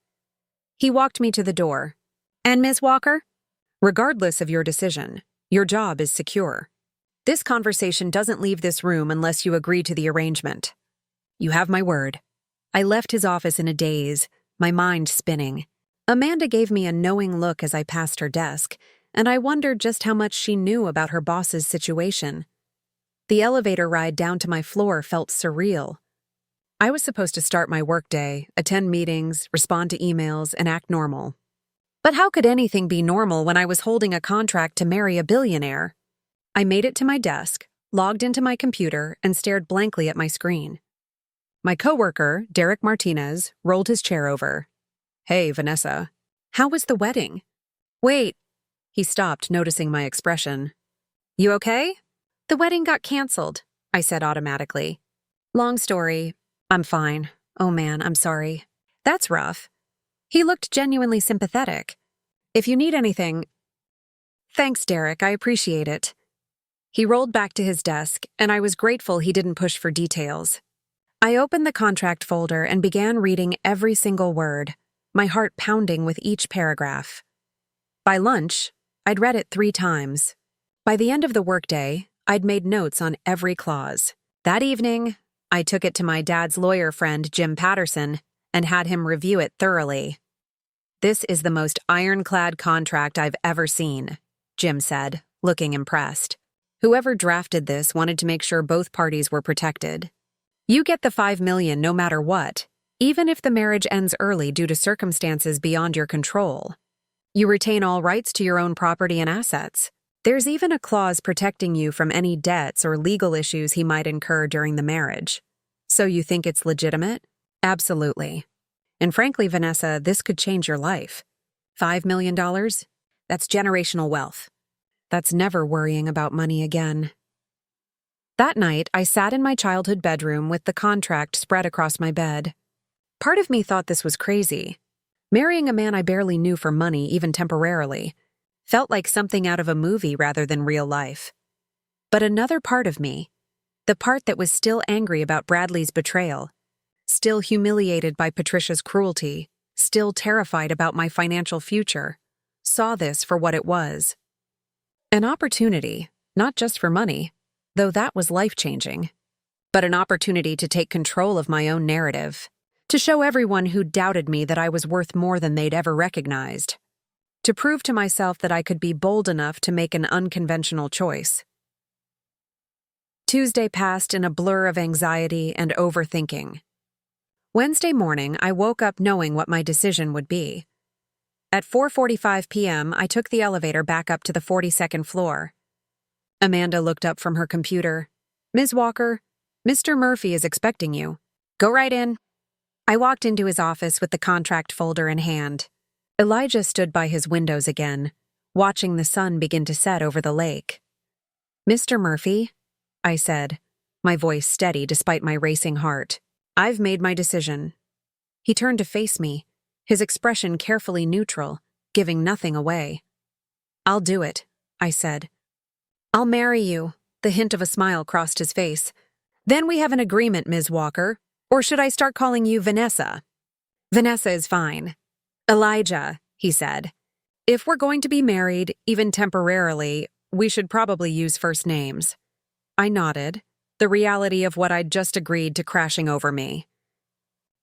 He walked me to the door. And Ms. Walker? Regardless of your decision, your job is secure. This conversation doesn't leave this room unless you agree to the arrangement. You have my word. I left his office in a daze, my mind spinning. Amanda gave me a knowing look as I passed her desk, and I wondered just how much she knew about her boss's situation. The elevator ride down to my floor felt surreal. I was supposed to start my workday, attend meetings, respond to emails, and act normal. But how could anything be normal when I was holding a contract to marry a billionaire? I made it to my desk, logged into my computer, and stared blankly at my screen. My coworker, Derek Martinez, rolled his chair over. Hey, Vanessa. How was the wedding? Wait. He stopped, noticing my expression. You okay? The wedding got canceled, I said automatically. Long story. I'm fine. Oh man, I'm sorry. That's rough. He looked genuinely sympathetic. If you need anything... Thanks, Derek, I appreciate it. He rolled back to his desk, and I was grateful he didn't push for details. I opened the contract folder and began reading every single word, my heart pounding with each paragraph. By lunch, I'd read it 3 times. By the end of the workday, I'd made notes on every clause. That evening, I took it to my dad's lawyer friend, Jim Patterson, and had him review it thoroughly. This is the most ironclad contract I've ever seen, Jim said, looking impressed. Whoever drafted this wanted to make sure both parties were protected. You get the $5 million no matter what, even if the marriage ends early due to circumstances beyond your control. You retain all rights to your own property and assets. There's even a clause protecting you from any debts or legal issues he might incur during the marriage. So you think it's legitimate? Absolutely. And frankly, Vanessa, this could change your life. $5 million? That's generational wealth. That's never worrying about money again. That night, I sat in my childhood bedroom with the contract spread across my bed. Part of me thought this was crazy. Marrying a man I barely knew for money, even temporarily, felt like something out of a movie rather than real life. But another part of me, the part that was still angry about Bradley's betrayal, still humiliated by Patricia's cruelty, still terrified about my financial future, saw this for what it was. An opportunity, not just for money, though that was life-changing, but an opportunity to take control of my own narrative, to show everyone who doubted me that I was worth more than they'd ever recognized, to prove to myself that I could be bold enough to make an unconventional choice. Tuesday passed in a blur of anxiety and overthinking. Wednesday morning, I woke up knowing what my decision would be. At 4:45 p.m., I took the elevator back up to the 42nd floor. Amanda looked up from her computer. "Ms. Walker, Mr. Murphy is expecting you. Go right in." I walked into his office with the contract folder in hand. Elijah stood by his windows again, watching the sun begin to set over the lake. "Mr. Murphy," I said, my voice steady despite my racing heart. "I've made my decision." He turned to face me, his expression carefully neutral, giving nothing away. "I'll do it," I said. "I'll marry you." The hint of a smile crossed his face. "Then we have an agreement, Ms. Walker. Or should I start calling you Vanessa?" "Vanessa is fine." "Elijah," he said. "If we're going to be married, even temporarily, we should probably use first names." I nodded, the reality of what I'd just agreed to crashing over me.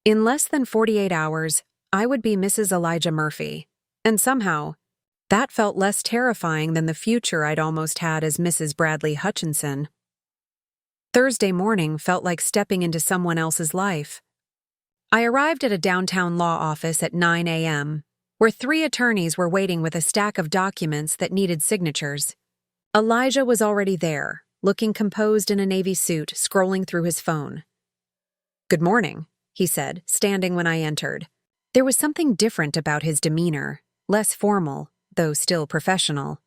In less than 48 hours, I would be Mrs. Elijah Murphy, and somehow, that felt less terrifying than the future I'd almost had as Mrs. Bradley Hutchinson. Thursday morning felt like stepping into someone else's life. I arrived at a downtown law office at 9 a.m., where 3 attorneys were waiting with a stack of documents that needed signatures. Elijah was already there, looking composed in a navy suit, scrolling through his phone. "Good morning," he said, standing when I entered. There was something different about his demeanor, less formal, though still professional.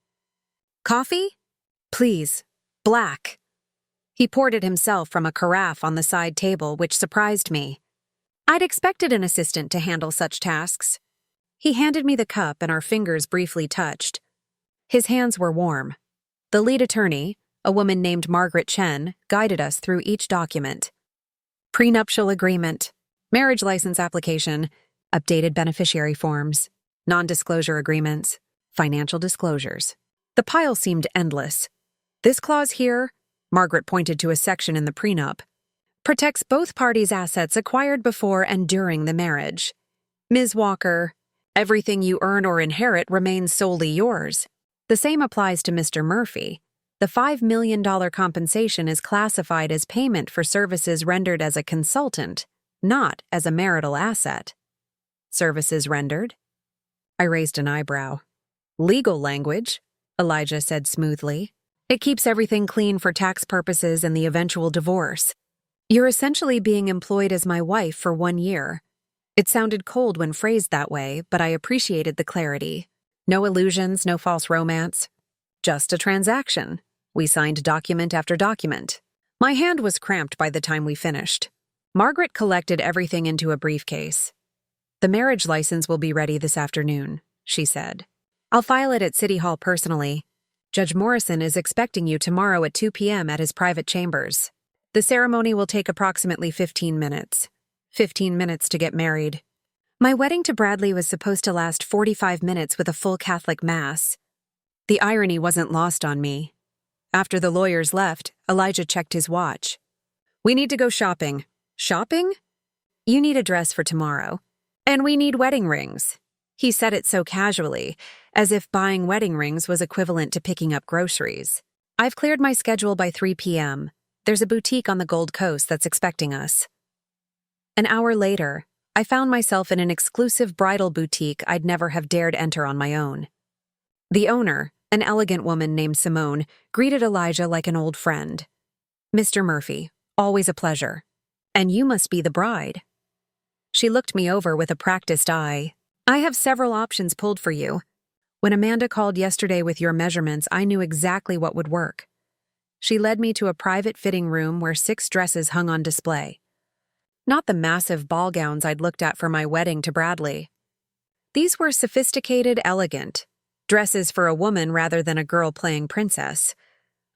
"Coffee?" "Please. Black." He poured it himself from a carafe on the side table, which surprised me. I'd expected an assistant to handle such tasks. He handed me the cup and our fingers briefly touched. His hands were warm. The lead attorney, a woman named Margaret Chen, guided us through each document. Prenuptial agreement, marriage license application, updated beneficiary forms, non-disclosure agreements, financial disclosures. The pile seemed endless. This clause here, Margaret pointed to a section in the prenup, protects both parties' assets acquired before and during the marriage. Ms. Walker, everything you earn or inherit remains solely yours. The same applies to Mr. Murphy. The $5 million compensation is classified as payment for services rendered as a consultant, not as a marital asset. Services rendered? I raised an eyebrow. "Legal language," Elijah said smoothly. "It keeps everything clean for tax purposes and the eventual divorce. You're essentially being employed as my wife for 1 year." It sounded cold when phrased that way, but I appreciated the clarity. No illusions, no false romance. Just a transaction. We signed document after document. My hand was cramped by the time we finished. Margaret collected everything into a briefcase. "The marriage license will be ready this afternoon," she said. "I'll file it at City Hall personally. Judge Morrison is expecting you tomorrow at 2 p.m. at his private chambers. The ceremony will take approximately 15 minutes. 15 minutes to get married." My wedding to Bradley was supposed to last 45 minutes with a full Catholic Mass. The irony wasn't lost on me. After the lawyers left, Elijah checked his watch. "We need to go shopping." "Shopping?" "You need a dress for tomorrow. And we need wedding rings." He said it so casually, as if buying wedding rings was equivalent to picking up groceries. "I've cleared my schedule by 3 p.m. There's a boutique on the Gold Coast that's expecting us." An hour later, I found myself in an exclusive bridal boutique I'd never have dared enter on my own. The owner, an elegant woman named Simone, greeted Elijah like an old friend. "Mr. Murphy, always a pleasure. And you must be the bride." She looked me over with a practiced eye. "I have several options pulled for you. When Amanda called yesterday with your measurements, I knew exactly what would work." She led me to a private fitting room where 6 dresses hung on display. Not the massive ball gowns I'd looked at for my wedding to Bradley. These were sophisticated, elegant, dresses for a woman rather than a girl playing princess.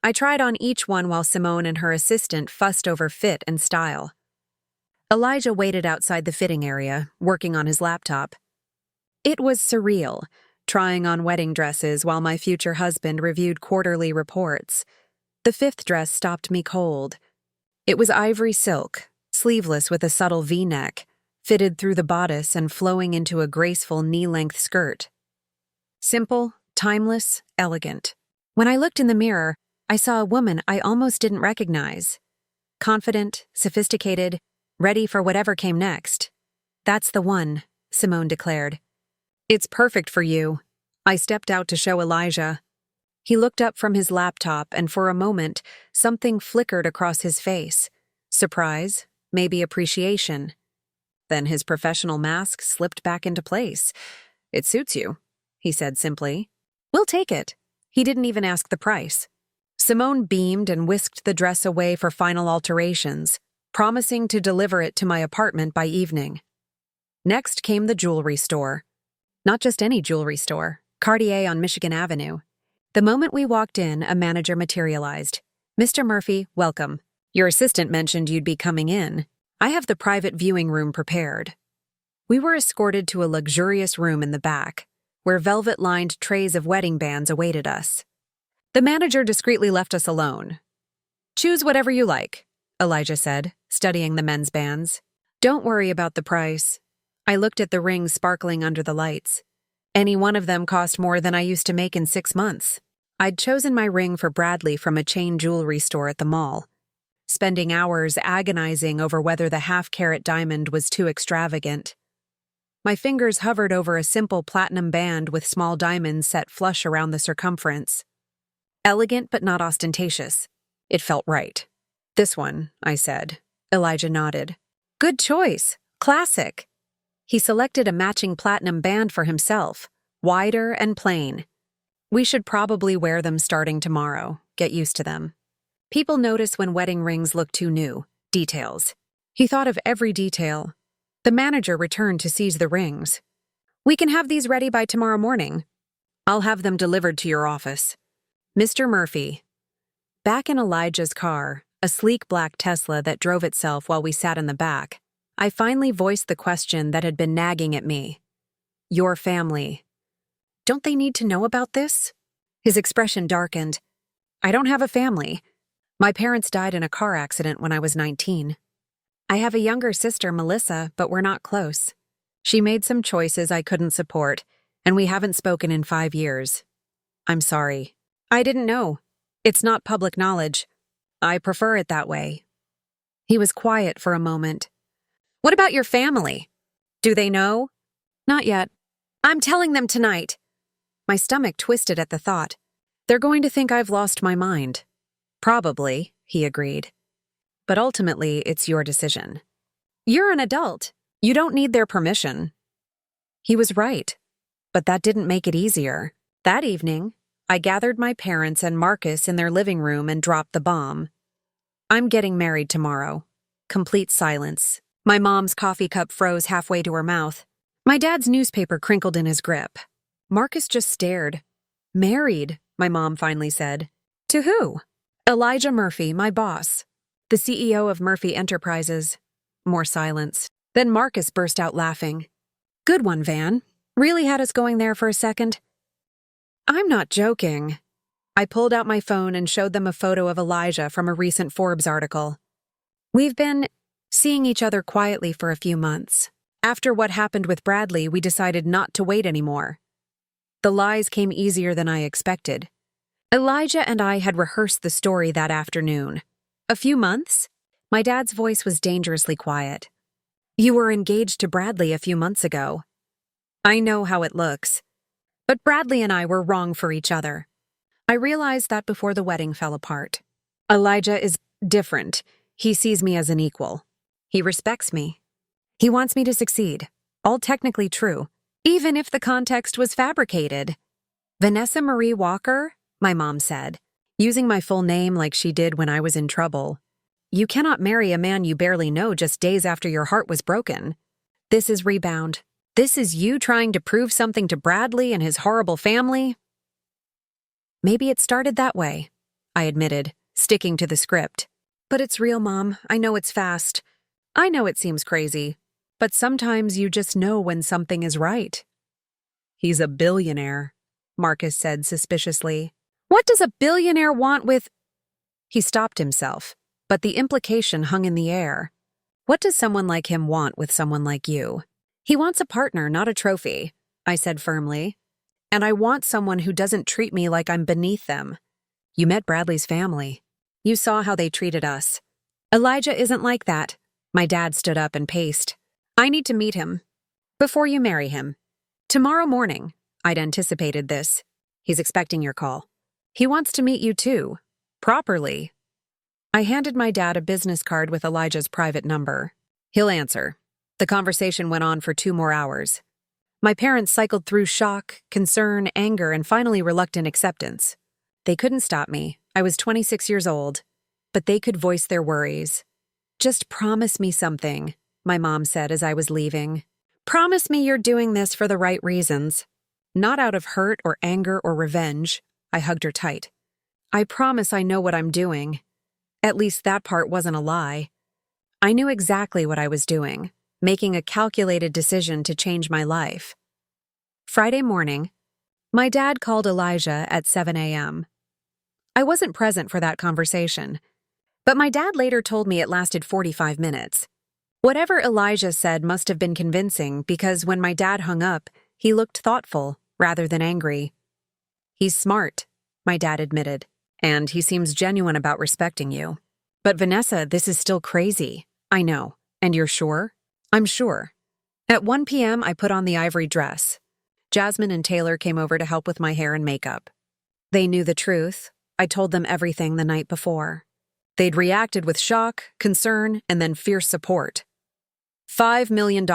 I tried on each one while Simone and her assistant fussed over fit and style. Elijah waited outside the fitting area, working on his laptop. It was surreal, trying on wedding dresses while my future husband reviewed quarterly reports. The 5th dress stopped me cold. It was ivory silk, sleeveless with a subtle V-neck, fitted through the bodice and flowing into a graceful knee-length skirt. Simple, timeless, elegant. When I looked in the mirror, I saw a woman I almost didn't recognize. Confident, sophisticated, ready for whatever came next. "That's the one," Simone declared. It's perfect for you. I stepped out to show Elijah. He looked up from his laptop, and for a moment, something flickered across his face. Surprise, maybe appreciation. Then his professional mask slipped back into place. It suits you, he said simply. We'll take it. He didn't even ask the price. Simone beamed and whisked the dress away for final alterations, promising to deliver it to my apartment by evening. Next came the jewelry store. Not just any jewelry store, Cartier on Michigan Avenue. The moment we walked in, a manager materialized. Mr. Murphy, welcome. Your assistant mentioned you'd be coming in. I have the private viewing room prepared. We were escorted to a luxurious room in the back, where velvet-lined trays of wedding bands awaited us. The manager discreetly left us alone. Choose whatever you like, Elijah said, studying the men's bands. Don't worry about the price. I looked at the rings sparkling under the lights. Any one of them cost more than I used to make in 6 months. I'd chosen my ring for Bradley from a chain jewelry store at the mall, spending hours agonizing over whether the half-carat diamond was too extravagant. My fingers hovered over a simple platinum band with small diamonds set flush around the circumference. Elegant but not ostentatious. It felt right. This one, I said. Elijah nodded. Good choice. Classic. He selected a matching platinum band for himself, wider and plain. We should probably wear them starting tomorrow. Get used to them. People notice when wedding rings look too new. Details. He thought of every detail. The manager returned to seize the rings. We can have these ready by tomorrow morning. I'll have them delivered to your office. Mr. Murphy. Back in Elijah's car, a sleek black Tesla that drove itself while we sat in the back, I finally voiced the question that had been nagging at me. Your family. Don't they need to know about this? His expression darkened. I don't have a family. My parents died in a car accident when I was 19. I have a younger sister, Melissa, but we're not close. She made some choices I couldn't support, and we haven't spoken in 5 years. I'm sorry. I didn't know. It's not public knowledge. I prefer it that way. He was quiet for a moment. What about your family? Do they know? Not yet. I'm telling them tonight. My stomach twisted at the thought. They're going to think I've lost my mind. Probably, he agreed. But ultimately, it's your decision. You're an adult. You don't need their permission. He was right, but that didn't make it easier. That evening, I gathered my parents and Marcus in their living room and dropped the bomb. I'm getting married tomorrow. Complete silence. My mom's coffee cup froze halfway to her mouth. My dad's newspaper crinkled in his grip. Marcus just stared. Married, my mom finally said. To who? Elijah Murphy, my boss. The CEO of Murphy Enterprises. More silence. Then Marcus burst out laughing. Good one, Van. Really had us going there for a second. I'm not joking. I pulled out my phone and showed them a photo of Elijah from a recent Forbes article. We've been seeing each other quietly for a few months. After what happened with Bradley, we decided not to wait anymore. The lies came easier than I expected. Elijah and I had rehearsed the story that afternoon. A few months? My dad's voice was dangerously quiet. You were engaged to Bradley a few months ago. I know how it looks. But Bradley and I were wrong for each other. I realized that before the wedding fell apart. Elijah is different. He sees me as an equal. He respects me. He wants me to succeed. All technically true, even if the context was fabricated. Vanessa Marie Walker, my mom said, using my full name like she did when I was in trouble. You cannot marry a man you barely know just days after your heart was broken. This is rebound. This is you trying to prove something to Bradley and his horrible family. Maybe it started that way, I admitted, sticking to the script. But it's real, Mom. I know it's fast. I know it seems crazy. But sometimes you just know when something is right. He's a billionaire, Marcus said suspiciously. What does a billionaire want with... He stopped himself, but the implication hung in the air. What does someone like him want with someone like you? He wants a partner, not a trophy, I said firmly. And I want someone who doesn't treat me like I'm beneath them. You met Bradley's family. You saw how they treated us. Elijah isn't like that. My dad stood up and paced. I need to meet him. Before you marry him. Tomorrow morning. I'd anticipated this. He's expecting your call. He wants to meet you too. Properly. I handed my dad a business card with Elijah's private number. He'll answer. The conversation went on for 2 more hours. My parents cycled through shock, concern, anger, and finally reluctant acceptance. They couldn't stop me. I was 26 years old. But they could voice their worries. Just promise me something, my mom said as I was leaving. Promise me you're doing this for the right reasons. Not out of hurt or anger or revenge. I hugged her tight. I promise I know what I'm doing. At least that part wasn't a lie. I knew exactly what I was doing, making a calculated decision to change my life. Friday morning, my dad called Elijah at 7 a.m. I wasn't present for that conversation, but my dad later told me it lasted 45 minutes. Whatever Elijah said must have been convincing because when my dad hung up, he looked thoughtful rather than angry. He's smart, my dad admitted, and he seems genuine about respecting you. But Vanessa, this is still crazy. I know. And you're sure? I'm sure. At 1 p.m., I put on the ivory dress. Jasmine and Taylor came over to help with my hair and makeup. They knew the truth. I told them everything the night before. They'd reacted with shock, concern, and then fierce support. $5 million,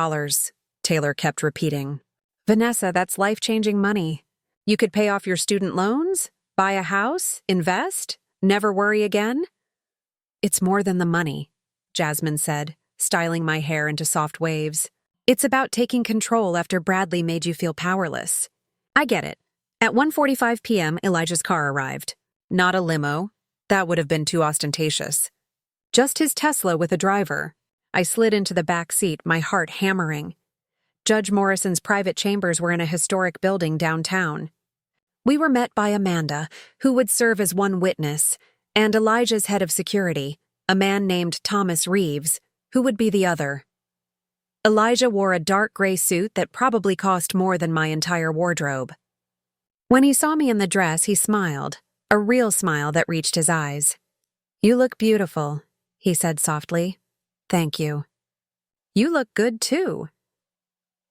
Taylor kept repeating. Vanessa, that's life-changing money. You could pay off your student loans, buy a house, invest, never worry again. It's more than the money, Jasmine said, styling my hair into soft waves. It's about taking control after Bradley made you feel powerless. I get it. At 1:45 p.m., Elijah's car arrived. Not a limo. That would have been too ostentatious. Just his Tesla with a driver. I slid into the back seat, my heart hammering. Judge Morrison's private chambers were in a historic building downtown. We were met by Amanda, who would serve as one witness, and Elijah's head of security, a man named Thomas Reeves, who would be the other. Elijah wore a dark gray suit that probably cost more than my entire wardrobe. When he saw me in the dress, he smiled, a real smile that reached his eyes. You look beautiful, he said softly. Thank you. You look good, too.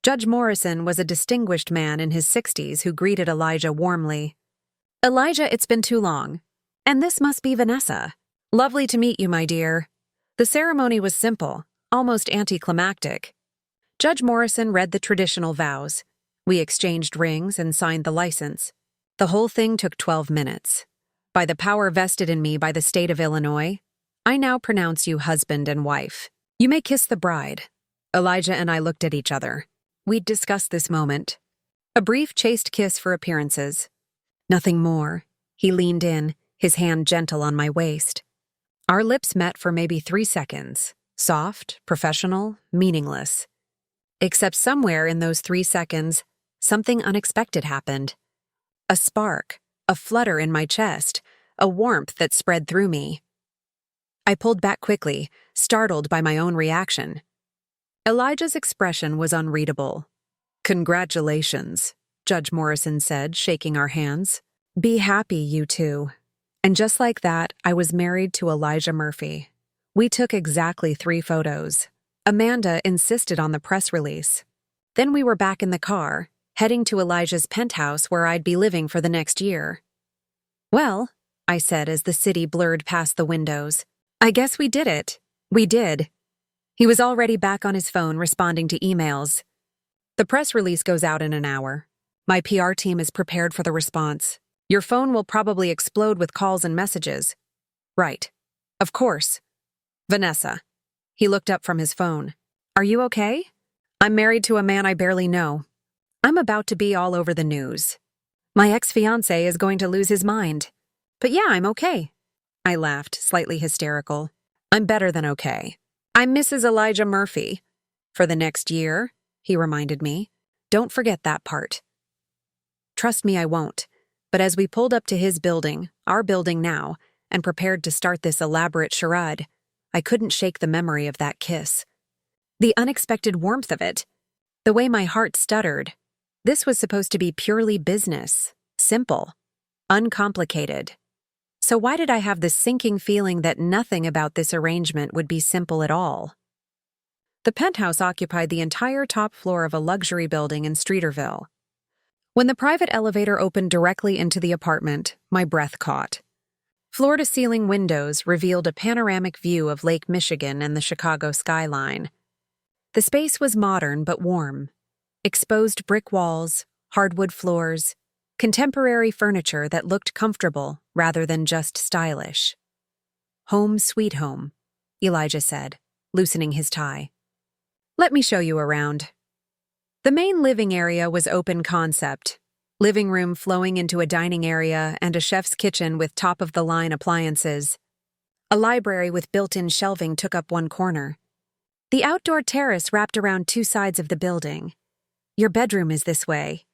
Judge Morrison was a distinguished man in his 60s who greeted Elijah warmly. Elijah, it's been too long. And this must be Vanessa. Lovely to meet you, my dear. The ceremony was simple, almost anticlimactic. Judge Morrison read the traditional vows. We exchanged rings and signed the license. The whole thing took 12 minutes. By the power vested in me by the state of Illinois, I now pronounce you husband and wife. You may kiss the bride. Elijah and I looked at each other. We'd discussed this moment. A brief, chaste kiss for appearances. Nothing more. He leaned in, his hand gentle on my waist. Our lips met for maybe 3 seconds. Soft, professional, meaningless. Except somewhere in those 3 seconds, something unexpected happened. A spark, a flutter in my chest, a warmth that spread through me. I pulled back quickly, startled by my own reaction. Elijah's expression was unreadable. Congratulations, Judge Morrison said, shaking our hands. Be happy, you two. And just like that, I was married to Elijah Murphy. We took exactly 3 photos. Amanda insisted on the press release. Then we were back in the car, heading to Elijah's penthouse where I'd be living for the next year. Well, I said as the city blurred past the windows, I guess we did it. We did. He was already back on his phone responding to emails. The press release goes out in an hour. My PR team is prepared for the response. Your phone will probably explode with calls and messages. Right. Of course. Vanessa. He looked up from his phone. Are you okay? I'm married to a man I barely know. I'm about to be all over the news. My ex-fiancé is going to lose his mind. But yeah, I'm okay. I laughed, slightly hysterical. I'm better than okay. I'm Mrs. Elijah Murphy. For the next year, he reminded me. Don't forget that part. Trust me, I won't. But as we pulled up to his building, our building now, and prepared to start this elaborate charade, I couldn't shake the memory of that kiss. The unexpected warmth of it. The way my heart stuttered. This was supposed to be purely business. Simple. Uncomplicated. So why did I have this sinking feeling that nothing about this arrangement would be simple at all? The penthouse occupied the entire top floor of a luxury building in Streeterville. When the private elevator opened directly into the apartment, my breath caught. Floor-to-ceiling windows revealed a panoramic view of Lake Michigan and the Chicago skyline. The space was modern but warm. Exposed brick walls, hardwood floors, contemporary furniture that looked comfortable rather than just stylish. "Home sweet home," Elijah said, loosening his tie. "Let me show you around." The main living area was open concept, living room flowing into a dining area and a chef's kitchen with top-of-the-line appliances. A library with built-in shelving took up one corner. The outdoor terrace wrapped around two sides of the building. "Your bedroom is this way."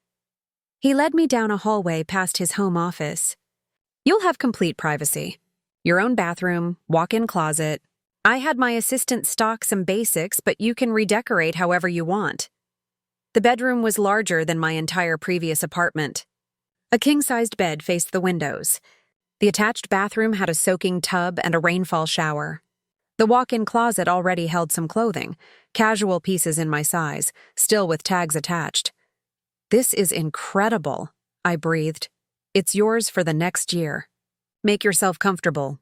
He led me down a hallway past his home office. "You'll have complete privacy. Your own bathroom, walk-in closet. I had my assistant stock some basics, but you can redecorate however you want." The bedroom was larger than my entire previous apartment. A king-sized bed faced the windows. The attached bathroom had a soaking tub and a rainfall shower. The walk-in closet already held some clothing, casual pieces in my size, still with tags attached. "This is incredible," I breathed. "It's yours for the next year. Make yourself comfortable."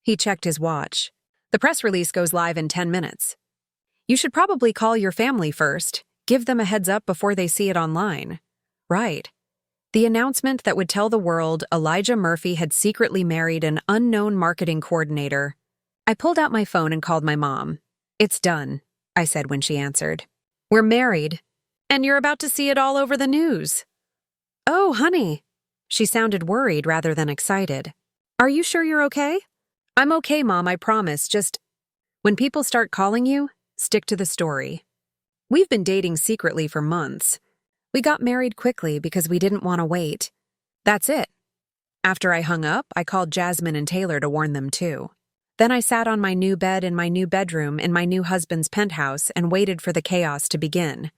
He checked his watch. "The press release goes live in 10 minutes. You should probably call your family first. Give them a heads up before they see it online." Right. The announcement that would tell the world Elijah Murphy had secretly married an unknown marketing coordinator. I pulled out my phone and called my mom. "It's done," I said when she answered. "We're married, and you're about to see it all over the news." "Oh, honey." She sounded worried rather than excited. "Are you sure you're okay?" "I'm okay, Mom, I promise. Just, when people start calling you, stick to the story. We've been dating secretly for months. We got married quickly because we didn't want to wait. That's it." After I hung up, I called Jasmine and Taylor to warn them too. Then I sat on my new bed in my new bedroom in my new husband's penthouse and waited for the chaos to begin.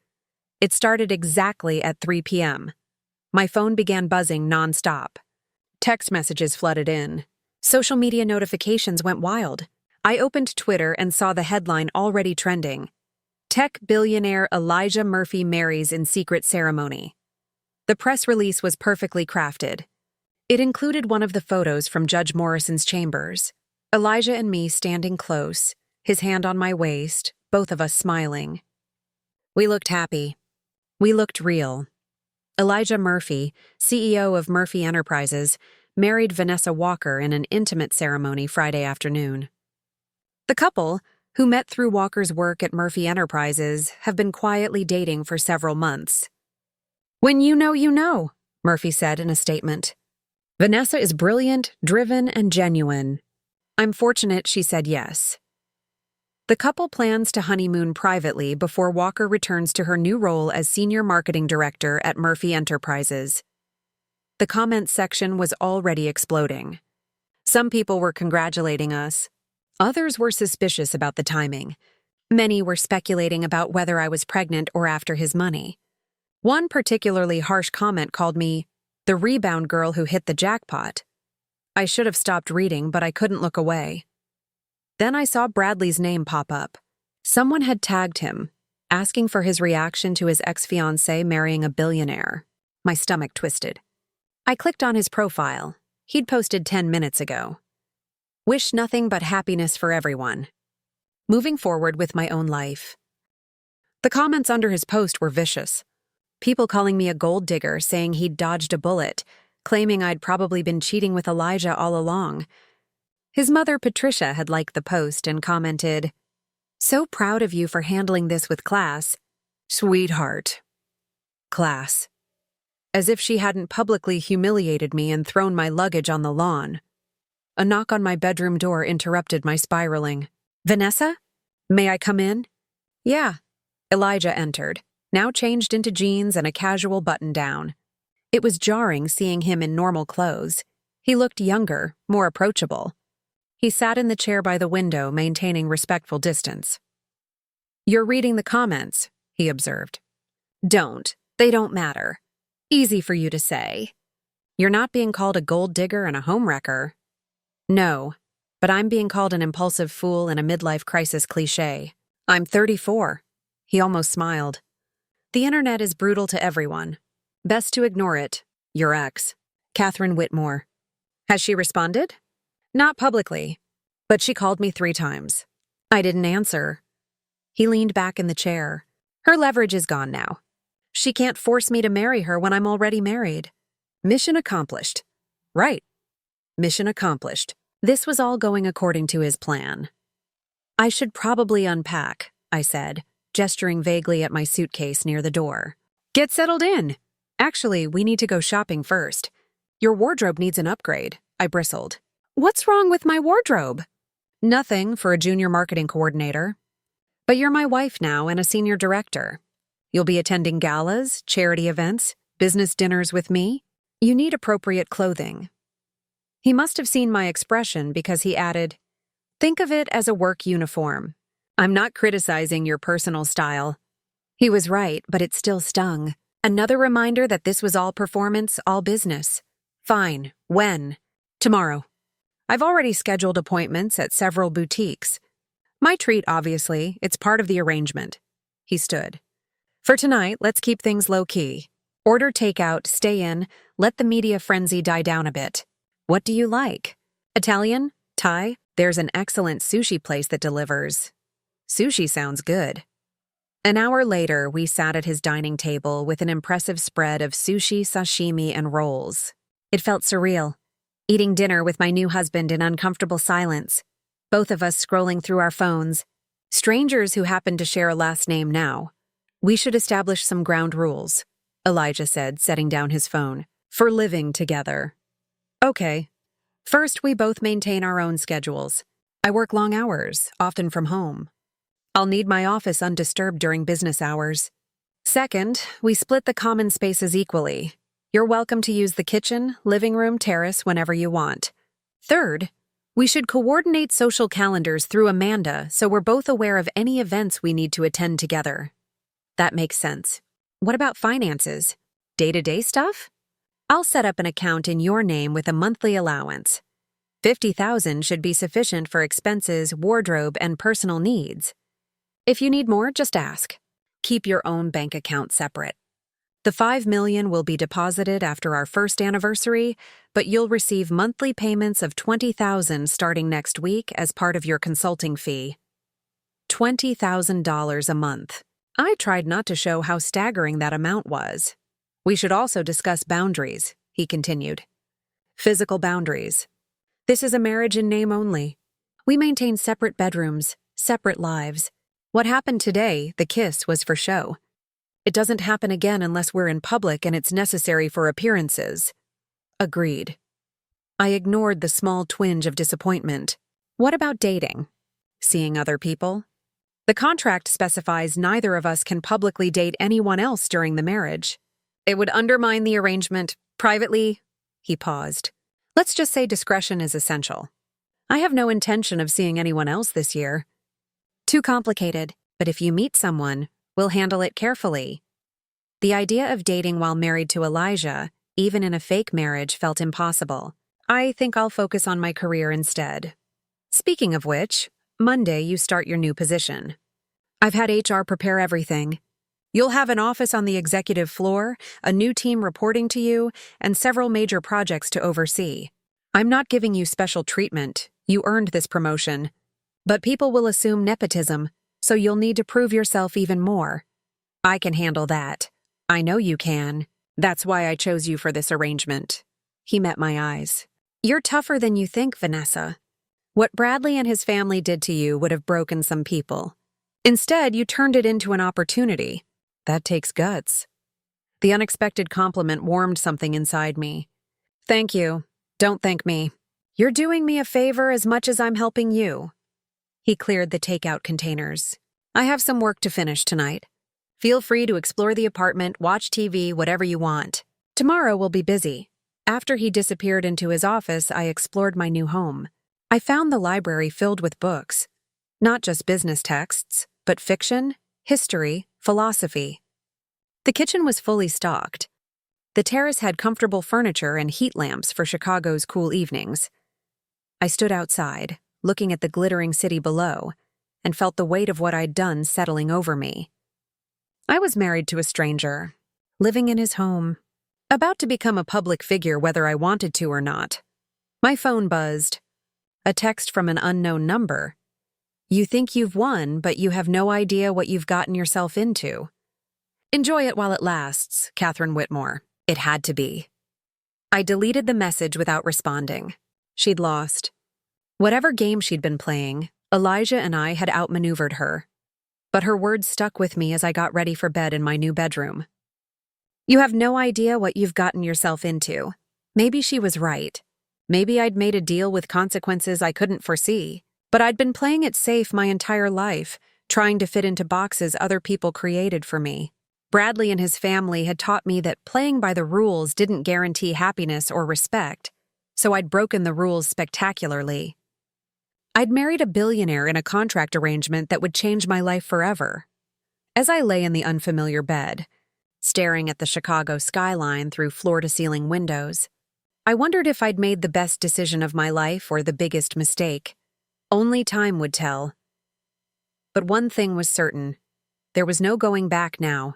It started exactly at 3 p.m. My phone began buzzing nonstop. Text messages flooded in. Social media notifications went wild. I opened Twitter and saw the headline already trending. "Tech billionaire Elijah Murphy marries in secret ceremony." The press release was perfectly crafted. It included one of the photos from Judge Morrison's chambers. Elijah and me standing close, his hand on my waist, both of us smiling. We looked happy. We looked real. Elijah Murphy, CEO of Murphy Enterprises, married Vanessa Walker in an intimate ceremony Friday afternoon. The couple, who met through Walker's work at Murphy Enterprises, have been quietly dating for several months. "When you know," Murphy said in a statement. "Vanessa is brilliant, driven, and genuine. I'm fortunate she said yes." The couple plans to honeymoon privately before Walker returns to her new role as Senior Marketing Director at Murphy Enterprises. The comments section was already exploding. Some people were congratulating us. Others were suspicious about the timing. Many were speculating about whether I was pregnant or after his money. One particularly harsh comment called me the rebound girl who hit the jackpot. I should have stopped reading, but I couldn't look away. Then I saw Bradley's name pop up. Someone had tagged him, asking for his reaction to his ex-fiancé marrying a billionaire. My stomach twisted. I clicked on his profile. He'd posted 10 minutes ago. "Wish nothing but happiness for everyone. Moving forward with my own life." The comments under his post were vicious. People calling me a gold digger, saying he'd dodged a bullet, claiming I'd probably been cheating with Elijah all along. His mother, Patricia, had liked the post and commented, "So proud of you for handling this with class. Sweetheart." Class. As if she hadn't publicly humiliated me and thrown my luggage on the lawn. A knock on my bedroom door interrupted my spiraling. "Vanessa? May I come in?" "Yeah." Elijah entered, now changed into jeans and a casual button-down. It was jarring seeing him in normal clothes. He looked younger, more approachable. He sat in the chair by the window, maintaining respectful distance. "You're reading the comments," he observed. "Don't. They don't matter. Easy for you to say. You're not being called a gold digger and a homewrecker." "No, but I'm being called an impulsive fool and a midlife crisis cliché." I'm 34. He almost smiled. The internet is brutal to everyone. Best to ignore it. Your ex. Catherine Whitmore. Has she responded? Not publicly, but she called me 3 times. I didn't answer. He leaned back in the chair. Her leverage is gone now. She can't force me to marry her when I'm already married. Mission accomplished. Right. Mission accomplished. This was all going according to his plan. I should probably unpack, I said, gesturing vaguely at my suitcase near the door. Get settled in. Actually, we need to go shopping first. Your wardrobe needs an upgrade, I bristled. What's wrong with my wardrobe? Nothing for a junior marketing coordinator. But you're my wife now and a senior director. You'll be attending galas, charity events, business dinners with me. You need appropriate clothing. He must have seen my expression because he added, think of it as a work uniform. I'm not criticizing your personal style. He was right, but it still stung. Another reminder that this was all performance, all business. Fine. When? Tomorrow. I've already scheduled appointments at several boutiques. My treat, obviously. It's part of the arrangement. He stood. For tonight, let's keep things low-key. Order takeout, stay in, let the media frenzy die down a bit. What do you like? Italian? Thai? There's an excellent sushi place that delivers. Sushi sounds good. An hour later, we sat at his dining table with an impressive spread of sushi, sashimi, and rolls. It felt surreal. Eating dinner with my new husband in uncomfortable silence. Both of us scrolling through our phones. Strangers who happen to share a last name now. We should establish some ground rules, Elijah said, setting down his phone, for living together. Okay. First, we both maintain our own schedules. I work long hours, often from home. I'll need my office undisturbed during business hours. Second, we split the common spaces equally. You're welcome to use the kitchen, living room, terrace whenever you want. Third, we should coordinate social calendars through Amanda so we're both aware of any events we need to attend together. That makes sense. What about finances? Day-to-day stuff? I'll set up an account in your name with a monthly allowance. $50,000 should be sufficient for expenses, wardrobe, and personal needs. If you need more, just ask. Keep your own bank account separate. The $5 million will be deposited after our first anniversary, but you'll receive monthly payments of $20,000 starting next week as part of your consulting fee. $20,000 a month. I tried not to show how staggering that amount was. We should also discuss boundaries, he continued. Physical boundaries. This is a marriage in name only. We maintain separate bedrooms, separate lives. What happened today, the kiss, was for show. It doesn't happen again unless we're in public and it's necessary for appearances. Agreed. I ignored the small twinge of disappointment. What about dating? Seeing other people? The contract specifies neither of us can publicly date anyone else during the marriage. It would undermine the arrangement. Privately, he paused. Let's just say discretion is essential. I have no intention of seeing anyone else this year. Too complicated, but if you meet someone, we'll handle it carefully. The idea of dating while married to Elijah, even in a fake marriage, felt impossible. I think I'll focus on my career instead. Speaking of which, Monday you start your new position. I've had HR prepare everything. You'll have an office on the executive floor, a new team reporting to you, and several major projects to oversee. I'm not giving you special treatment. You earned this promotion. But people will assume nepotism, so you'll need to prove yourself even more. I can handle that. I know you can. That's why I chose you for this arrangement. He met my eyes. You're tougher than you think, Vanessa. What Bradley and his family did to you would have broken some people. Instead, you turned it into an opportunity. That takes guts. The unexpected compliment warmed something inside me. Thank you. Don't thank me. You're doing me a favor as much as I'm helping you. He cleared the takeout containers. I have some work to finish tonight. Feel free to explore the apartment, watch TV, whatever you want. Tomorrow we'll be busy. After he disappeared into his office, I explored my new home. I found the library filled with books. Not just business texts, but fiction, history, philosophy. The kitchen was fully stocked. The terrace had comfortable furniture and heat lamps for Chicago's cool evenings. I stood outside, looking at the glittering city below, and felt the weight of what I'd done settling over me. I was married to a stranger, living in his home, about to become a public figure whether I wanted to or not. My phone buzzed. A text from an unknown number. You think you've won, but you have no idea what you've gotten yourself into. Enjoy it while it lasts, Catherine Whitmore. It had to be. I deleted the message without responding. She'd lost. Whatever game she'd been playing, Elijah and I had outmaneuvered her. But her words stuck with me as I got ready for bed in my new bedroom. You have no idea what you've gotten yourself into. Maybe she was right. Maybe I'd made a deal with consequences I couldn't foresee, but I'd been playing it safe my entire life, trying to fit into boxes other people created for me. Bradley and his family had taught me that playing by the rules didn't guarantee happiness or respect, so I'd broken the rules spectacularly. I'd married a billionaire in a contract arrangement that would change my life forever. As I lay in the unfamiliar bed, staring at the Chicago skyline through floor-to-ceiling windows, I wondered if I'd made the best decision of my life or the biggest mistake. Only time would tell. But one thing was certain. There was no going back now.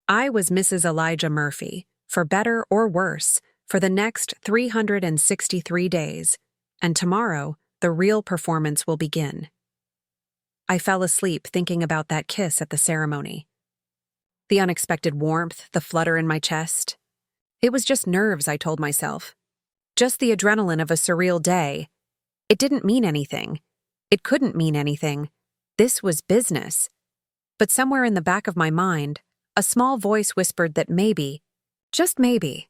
I was Mrs. Elijah Murphy, for better or worse, for the next 363 days, and tomorrow, the real performance will begin. I fell asleep thinking about that kiss at the ceremony. The unexpected warmth, the flutter in my chest. It was just nerves, I told myself. Just the adrenaline of a surreal day. It didn't mean anything. It couldn't mean anything. This was business. But somewhere in the back of my mind, a small voice whispered that maybe, just maybe,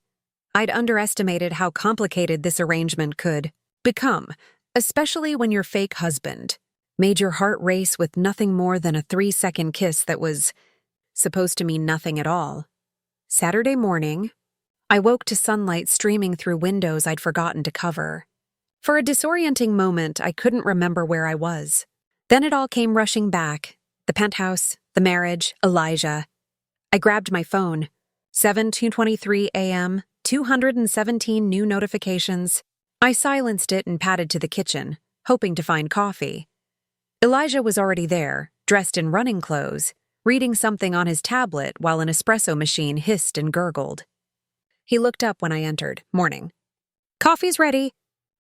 I'd underestimated how complicated this arrangement could become, especially when your fake husband made your heart race with nothing more than a 3-second kiss that was supposed to mean nothing at all. Saturday morning, I woke to sunlight streaming through windows I'd forgotten to cover. For a disorienting moment, I couldn't remember where I was. Then it all came rushing back. The penthouse, the marriage, Elijah. I grabbed my phone. 7:23 a.m., 217 new notifications. I silenced it and padded to the kitchen, hoping to find coffee. Elijah was already there, dressed in running clothes, reading something on his tablet while an espresso machine hissed and gurgled. He looked up when I entered. Morning. Coffee's ready.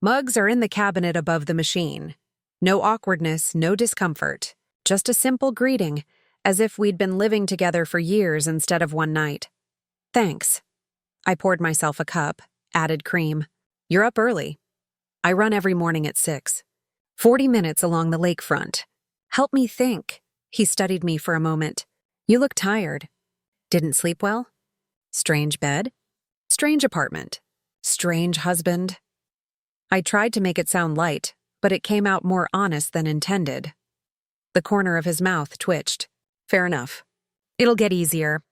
Mugs are in the cabinet above the machine. No awkwardness, no discomfort. Just a simple greeting, as if we'd been living together for years instead of one night. Thanks. I poured myself a cup, added cream. You're up early. I run every morning at 6. 40 minutes along the lakefront. Help me think. He studied me for a moment. You look tired. Didn't sleep well? Strange bed? Strange apartment. Strange husband. I tried to make it sound light, but it came out more honest than intended. The corner of his mouth twitched. Fair enough. It'll get easier.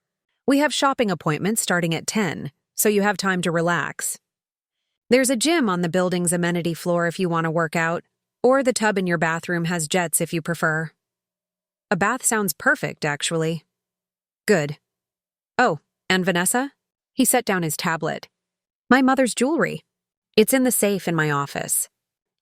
We have shopping appointments starting at 10, so you have time to relax. There's a gym on the building's amenity floor if you want to work out, or the tub in your bathroom has jets if you prefer. A bath sounds perfect, actually. Good. Oh, and Vanessa? He set down his tablet. My mother's jewelry. It's in the safe in my office.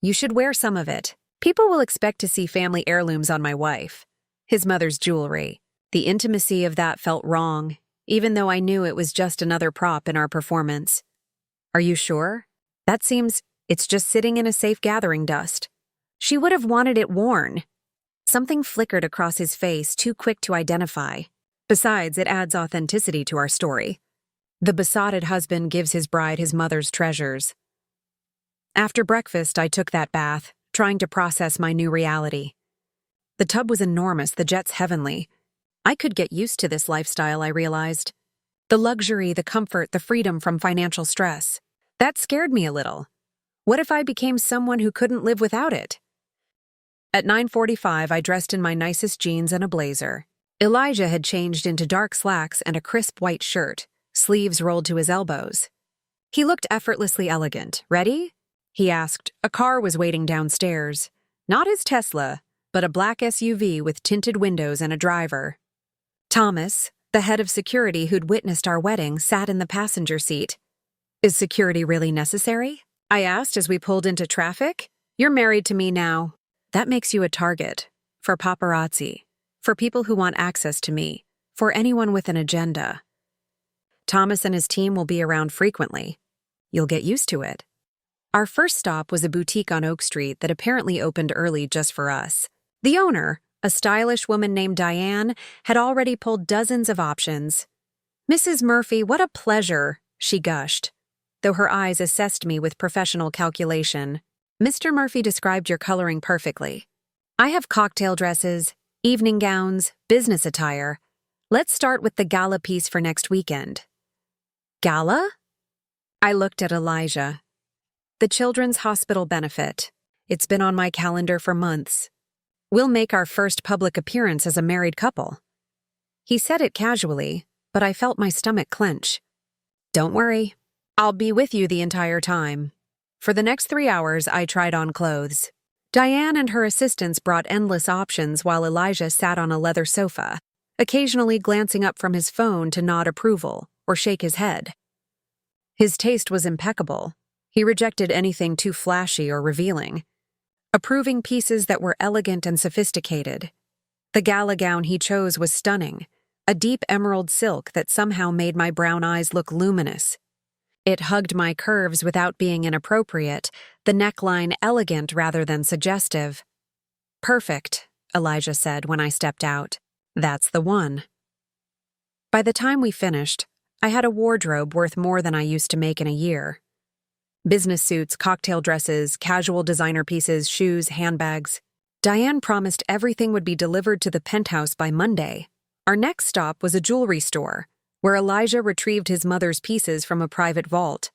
You should wear some of it. People will expect to see family heirlooms on my wife. His mother's jewelry. The intimacy of that felt wrong, even though I knew it was just another prop in our performance. Are you sure? That seems, it's just sitting in a safe gathering dust. She would have wanted it worn. Something flickered across his face, too quick to identify. Besides, it adds authenticity to our story. The besotted husband gives his bride his mother's treasures. After breakfast, I took that bath, trying to process my new reality. The tub was enormous, the jets heavenly. I could get used to this lifestyle, I realized. The luxury, the comfort, the freedom from financial stress. That scared me a little. What if I became someone who couldn't live without it? At 9:45, I dressed in my nicest jeans and a blazer. Elijah had changed into dark slacks and a crisp white shirt, sleeves rolled to his elbows. He looked effortlessly elegant. Ready? He asked. A car was waiting downstairs. Not his Tesla, but a black SUV with tinted windows and a driver. Thomas, the head of security who'd witnessed our wedding, sat in the passenger seat. Is security really necessary? I asked as we pulled into traffic. You're married to me now. That makes you a target. for paparazzi, for people who want access to me, for anyone with an agenda. Thomas and his team will be around frequently. You'll get used to it. Our first stop was a boutique on Oak Street that apparently opened early just for us. The owner, a stylish woman named Diane, had already pulled dozens of options. "Mrs. Murphy, what a pleasure," she gushed, though her eyes assessed me with professional calculation. "Mr. Murphy described your coloring perfectly. I have cocktail dresses, evening gowns, business attire. Let's start with the gala piece for next weekend." "Gala?" I looked at Elijah. "The Children's Hospital benefit. It's been on my calendar for months. We'll make our first public appearance as a married couple." He said it casually, but I felt my stomach clench. "Don't worry. I'll be with you the entire time." For the next 3 hours, I tried on clothes. Diane and her assistants brought endless options while Elijah sat on a leather sofa, occasionally glancing up from his phone to nod approval or shake his head. His taste was impeccable. He rejected anything too flashy or revealing, approving pieces that were elegant and sophisticated. The gala gown he chose was stunning, a deep emerald silk that somehow made my brown eyes look luminous. It hugged my curves without being inappropriate, the neckline elegant rather than suggestive. "Perfect," Elijah said when I stepped out. "That's the one." By the time we finished, I had a wardrobe worth more than I used to make in a year. Business suits, cocktail dresses, casual designer pieces, shoes, handbags. Diane promised everything would be delivered to the penthouse by Monday. Our next stop was a jewelry store, where Elijah retrieved his mother's pieces from a private vault.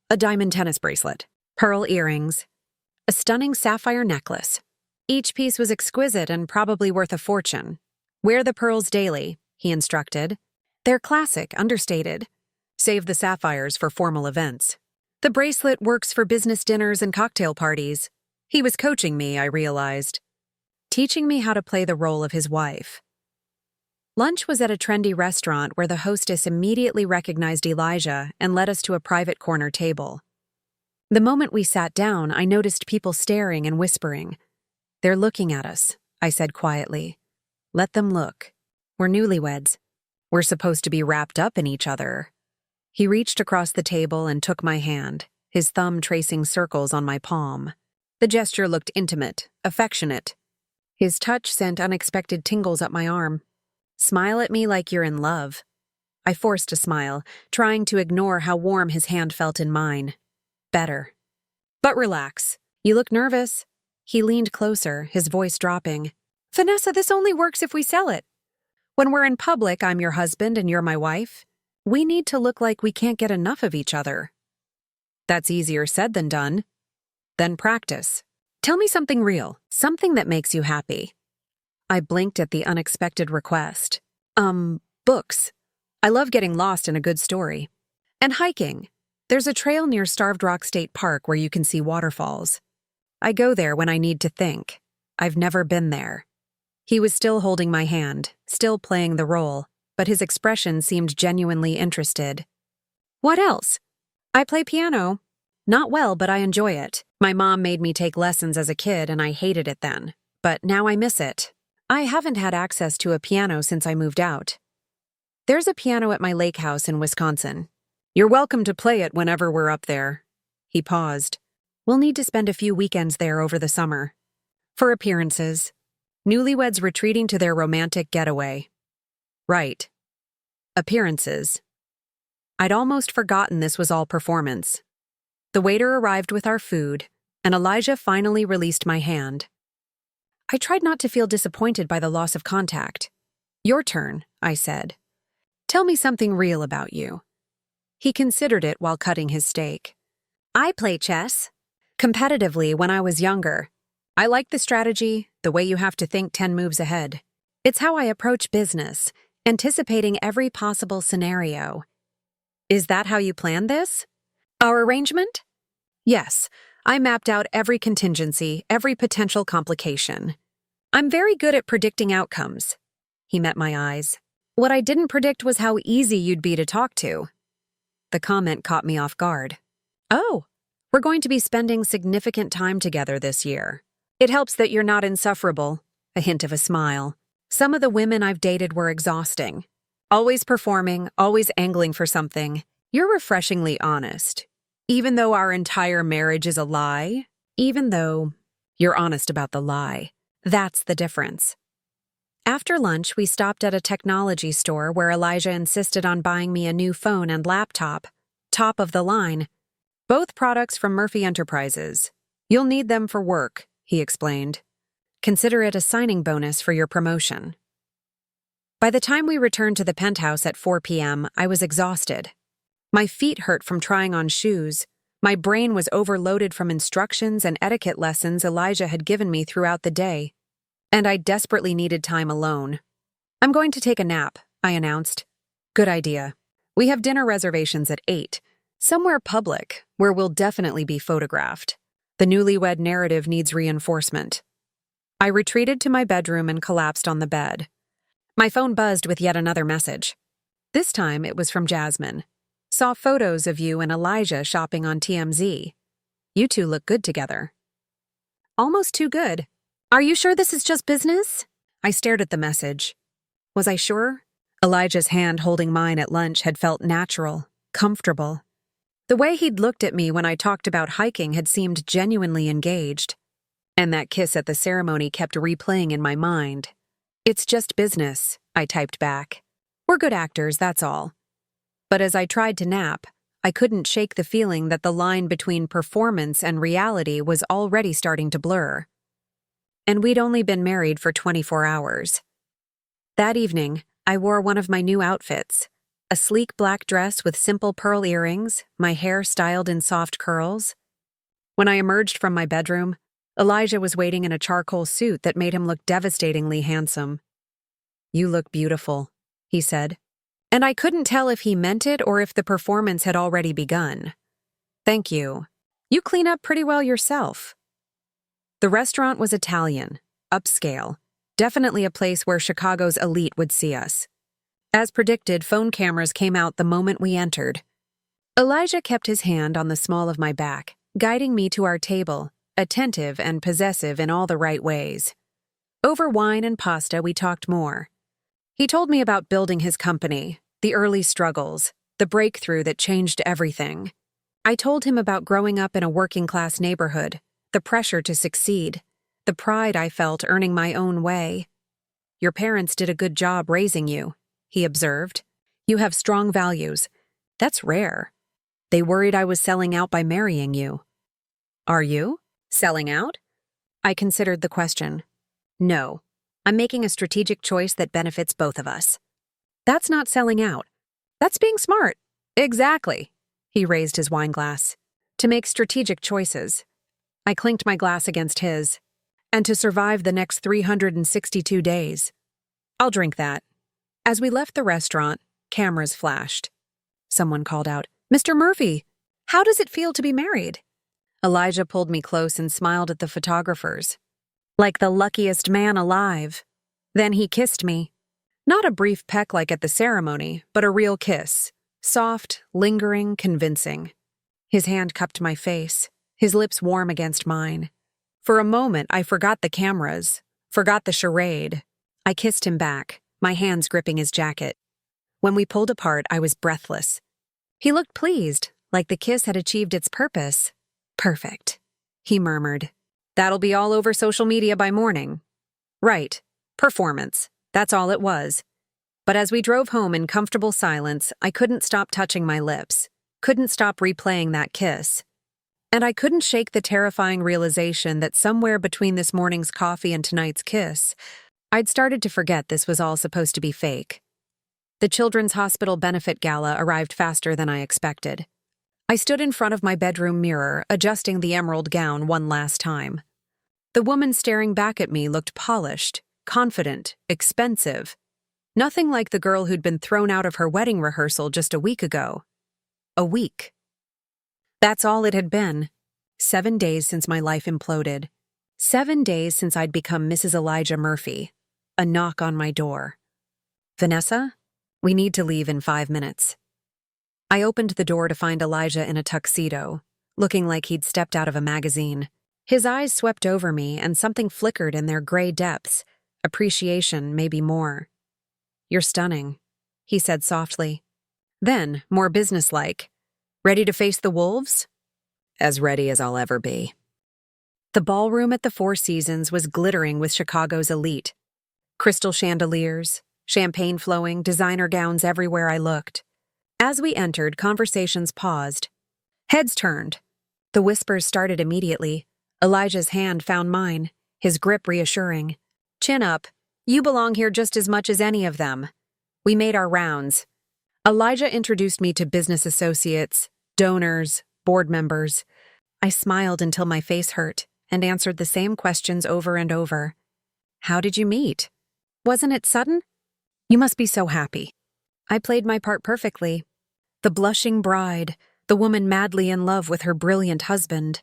A diamond tennis bracelet, pearl earrings, a stunning sapphire necklace. Each piece was exquisite and probably worth a fortune. "Wear the pearls daily," he instructed. "They're classic, understated. Save the sapphires for formal events. The bracelet works for business dinners and cocktail parties." He was coaching me, I realized, teaching me how to play the role of his wife. Lunch was at a trendy restaurant where the hostess immediately recognized Elijah and led us to a private corner table. The moment we sat down, I noticed people staring and whispering. "They're looking at us," I said quietly. "Let them look. We're newlyweds. We're supposed to be wrapped up in each other." He reached across the table and took my hand, his thumb tracing circles on my palm. The gesture looked intimate, affectionate. His touch sent unexpected tingles up my arm. "Smile at me like you're in love." I forced a smile, trying to ignore how warm his hand felt in mine. "Better. But relax. You look nervous." He leaned closer, his voice dropping. "Vanessa, this only works if we sell it. When we're in public, I'm your husband and you're my wife. We need to look like we can't get enough of each other." "That's easier said than done." "Then practice. Tell me something real, something that makes you happy." I blinked at the unexpected request. Books. I love getting lost in a good story. And hiking. There's a trail near Starved Rock State Park where you can see waterfalls. I go there when I need to think. I've never been there." He was still holding my hand, still playing the role, but his expression seemed genuinely interested. "What else?" "I play piano. Not well, but I enjoy it. My mom made me take lessons as a kid and I hated it then, but now I miss it. I haven't had access to a piano since I moved out. There's a piano at my lake house in Wisconsin. You're welcome to play it whenever we're up there." He paused. "We'll need to spend a few weekends there over the summer. For appearances. Newlyweds retreating to their romantic getaway." "Right. Appearances." I'd almost forgotten this was all performance. The waiter arrived with our food, and Elijah finally released my hand. I tried not to feel disappointed by the loss of contact. "Your turn," I said. "Tell me something real about you." He considered it while cutting his steak. "I play chess. Competitively when I was younger. I like the strategy, the way you have to think 10 moves ahead. It's how I approach business, anticipating every possible scenario." "Is that how you planned this? Our arrangement?" "Yes. I mapped out every contingency, every potential complication. I'm very good at predicting outcomes." He met my eyes. "What I didn't predict was how easy you'd be to talk to." The comment caught me off guard. "Oh, we're going to be spending significant time together this year. It helps that you're not insufferable. a hint of a smile. Some of the women I've dated were exhausting. Always performing, always angling for something. You're refreshingly honest. Even though our entire marriage is a lie, even though you're honest about the lie, that's the difference. After lunch, we stopped at a technology store where Elijah insisted on buying me a new phone and laptop. Top of the line. Both products from Murphy Enterprises. You'll need them for work, he explained. Consider it a signing bonus for your promotion. By the time we returned to the penthouse at 4 p.m., I was exhausted. My feet hurt from trying on shoes. My brain was overloaded from instructions and etiquette lessons Elijah had given me throughout the day. And I desperately needed time alone. I'm going to take a nap, I announced. Good idea. We have dinner reservations at 8, somewhere public, where we'll definitely be photographed. The newlywed narrative needs reinforcement. I retreated to my bedroom and collapsed on the bed. My phone buzzed with yet another message. This time it was from Jasmine. Saw photos of you and Elijah shopping on TMZ. You two look good together. Almost too good. Are you sure this is just business? I stared at the message. Was I sure? Elijah's hand holding mine at lunch had felt natural, comfortable. The way he'd looked at me when I talked about hiking had seemed genuinely engaged. And that kiss at the ceremony kept replaying in my mind. It's just business, I typed back. We're good actors, that's all. But as I tried to nap, I couldn't shake the feeling that the line between performance and reality was already starting to blur. And we'd only been married for 24 hours. That evening, I wore one of my new outfits, a sleek black dress with simple pearl earrings, my hair styled in soft curls. When I emerged from my bedroom, Elijah was waiting in a charcoal suit that made him look devastatingly handsome. You look beautiful, he said. And I couldn't tell if he meant it or if the performance had already begun. Thank you. You clean up pretty well yourself. The restaurant was Italian, upscale, definitely a place where Chicago's elite would see us. As predicted, phone cameras came out the moment we entered. Elijah kept his hand on the small of my back, guiding me to our table, attentive and possessive in all the right ways. Over wine and pasta, we talked more. He told me about building his company, the early struggles, the breakthrough that changed everything. I told him about growing up in a working-class neighborhood, the pressure to succeed, the pride I felt earning my own way. Your parents did a good job raising you, he observed. You have strong values. That's rare. They worried I was selling out by marrying you. Are you? Selling out? I considered the question. No. I'm making a strategic choice that benefits both of us. That's not selling out. That's being smart. Exactly. He raised his wine glass. To make strategic choices. I clinked my glass against his. And to survive the next 362 days. I'll drink that. As we left the restaurant, cameras flashed. Someone called out, Mr. Murphy, how does it feel to be married? Elijah pulled me close and smiled at the photographers. Like the luckiest man alive. Then he kissed me. Not a brief peck like at the ceremony, but a real kiss. Soft, lingering, convincing. His hand cupped my face, his lips warm against mine. For a moment, I forgot the cameras, forgot the charade. I kissed him back, my hands gripping his jacket. When we pulled apart, I was breathless. He looked pleased, like the kiss had achieved its purpose. Perfect, he murmured. That'll be all over social media by morning. Right, performance. That's all it was. But as we drove home in comfortable silence, I couldn't stop touching my lips, couldn't stop replaying that kiss. And I couldn't shake the terrifying realization that somewhere between this morning's coffee and tonight's kiss, I'd started to forget this was all supposed to be fake. The Children's Hospital benefit gala arrived faster than I expected. I stood in front of my bedroom mirror, adjusting the emerald gown one last time. The woman staring back at me looked polished, confident, expensive. Nothing like the girl who'd been thrown out of her wedding rehearsal just a week ago. A week. That's all it had been. 7 days since my life imploded. 7 days since I'd become Mrs. Elijah Murphy. A knock on my door. Vanessa? We need to leave in 5 minutes. I opened the door to find Elijah in a tuxedo, looking like he'd stepped out of a magazine. His eyes swept over me and something flickered in their gray depths, Appreciation, maybe more. You're stunning, he said softly. Then, more businesslike. Ready to face the wolves? As ready as I'll ever be. The ballroom at the Four Seasons was glittering with Chicago's elite. Crystal chandeliers, champagne flowing, designer gowns everywhere I looked. As we entered, conversations paused. Heads turned. The whispers started immediately. Elijah's hand found mine, his grip reassuring. Chin up. You belong here just as much as any of them. We made our rounds. Elijah introduced me to business associates, donors, board members. I smiled until my face hurt and answered the same questions over and over. How did you meet? Wasn't it sudden? You must be so happy. I played my part perfectly. The blushing bride, the woman madly in love with her brilliant husband.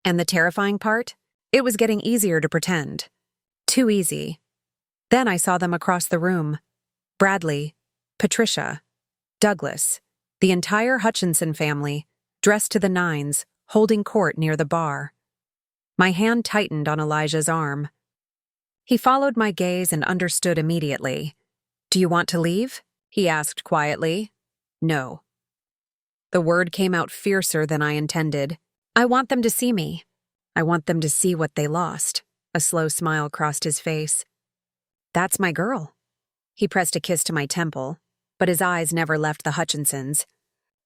And the terrifying part? It was getting easier to pretend. Too easy. Then I saw them across the room. Bradley, Patricia, Douglas, the entire Hutchinson family, dressed to the nines, holding court near the bar. My hand tightened on Elijah's arm. He followed my gaze and understood immediately. Do you want to leave? He asked quietly. No. The word came out fiercer than I intended. I want them to see me. I want them to see what they lost. A slow smile crossed his face. That's my girl. He pressed a kiss to my temple, but his eyes never left the Hutchinsons.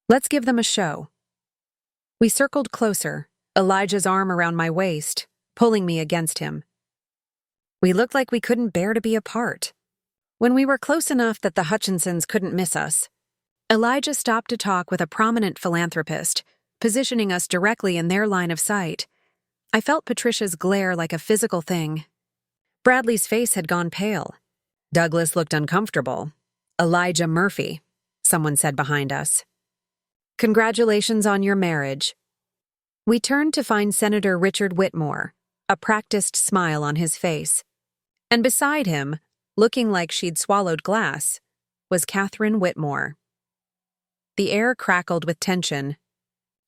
Let's give them a show. We circled closer, Elijah's arm around my waist, pulling me against him. We looked like we couldn't bear to be apart. When we were close enough that the Hutchinsons couldn't miss us, Elijah stopped to talk with a prominent philanthropist, positioning us directly in their line of sight. I felt Patricia's glare like a physical thing. Bradley's face had gone pale. Douglas looked uncomfortable. Elijah Murphy, someone said behind us. Congratulations on your marriage. We turned to find Senator Richard Whitmore, a practiced smile on his face. And beside him, looking like she'd swallowed glass, was Catherine Whitmore. The air crackled with tension.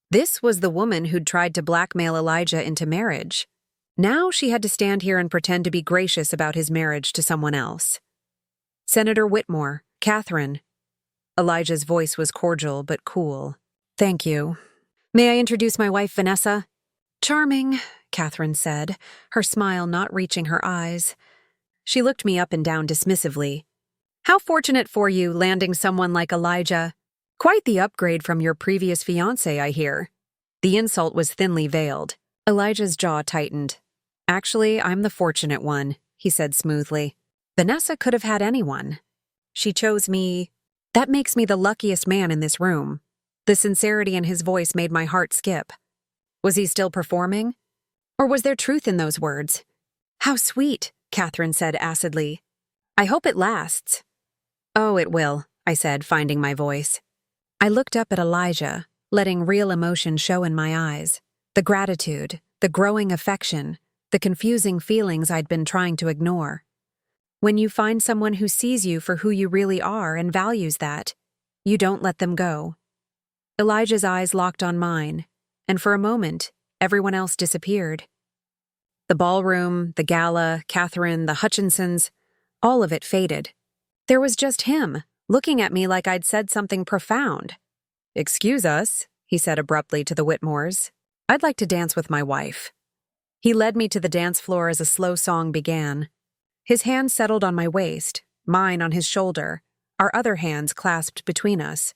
This was the woman who'd tried to blackmail Elijah into marriage. Now she had to stand here and pretend to be gracious about his marriage to someone else. Senator Whitmore, Catherine. Elijah's voice was cordial but cool. Thank you. May I introduce my wife, Vanessa? Charming, Catherine said, her smile not reaching her eyes. She looked me up and down dismissively. How fortunate for you, landing someone like Elijah. Quite the upgrade from your previous fiancé, I hear. The insult was thinly veiled. Elijah's jaw tightened. Actually, I'm the fortunate one, he said smoothly. Vanessa could have had anyone. She chose me. That makes me the luckiest man in this room. The sincerity in his voice made my heart skip. Was he still performing? Or was there truth in those words? How sweet, Catherine said acidly. I hope it lasts. Oh, it will, I said, finding my voice. I looked up at Elijah, letting real emotion show in my eyes. The gratitude, the growing affection, the confusing feelings I'd been trying to ignore. When you find someone who sees you for who you really are and values that, you don't let them go. Elijah's eyes locked on mine, and for a moment, everyone else disappeared. The ballroom, the gala, Catherine, the Hutchinsons, all of it faded. There was just him, looking at me like I'd said something profound. Excuse us, he said abruptly to the Whitmores. I'd like to dance with my wife. He led me to the dance floor as a slow song began. His hand settled on my waist, mine on his shoulder, our other hands clasped between us.